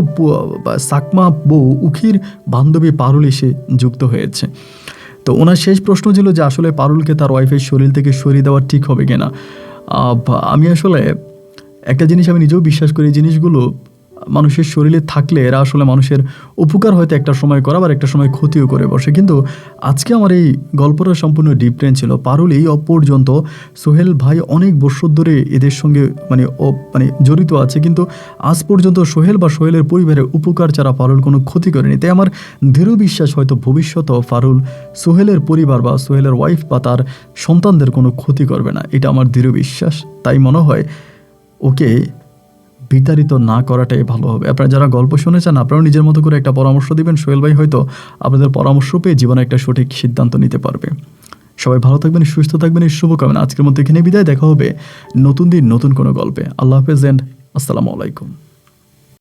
S1: সাকমা বউ উখির বান্ধবী পারুল এসে যুক্ত হয়েছে। তো ওনার শেষ প্রশ্ন ছিল যে আসলে পারুলকে তার ওয়াইফের শরীর থেকে সরিয়ে দেওয়া ঠিক হবে কিনা। আমি আসলে একটা জিনিস আমি নিজেও বিশ্বাস করি, জিনিসগুলো মানুষের শরীরে থাকলে এরা আসলে মানুষের উপকার হয়তো একটা সময় করে, আবার একটা সময় ক্ষতিও করে বসে। কিন্তু আজকে আমার এই গল্পটা সম্পূর্ণ ডিফারেন্ট ছিল। পারুল এই পর্যন্ত সোহেল ভাই অনেক বছর ধরে এদের সঙ্গে মানে জড়িত আছে, কিন্তু আজ পর্যন্ত সোহেল বা সোহেলের পরিবারের উপকার ছাড়া পারুল কোনো ক্ষতি করেনি। তাই আমার দৃঢ় বিশ্বাস হয়তো ভবিষ্যতেও পারুল সোহেলের পরিবার বা সোহেলের ওয়াইফ বা তার সন্তানদের কোনো ক্ষতি করবে না, এটা আমার দৃঢ় বিশ্বাস। তাই মনে হয় ওকে বিতাড়িত না করাটাই ভালো হবে। আপনারা যারা গল্প শুনেছেন আপনারাও নিজের মতো করে একটা পরামর্শ দিবেন, সোহেল ভাই হয়তো আপনাদের পরামর্শ পেয়ে জীবনে একটা সঠিক সিদ্ধান্ত নিতে পারবে। সবাই ভালো থাকবেন, সুস্থ থাকবেন, এই শুভকামনা। আজকের মতো এখানে বিদায়, দেখা হবে নতুন দিন নতুন কোনো গল্পে। আল্লাহ হাফেজ এন্ড আসসালামু আলাইকুম।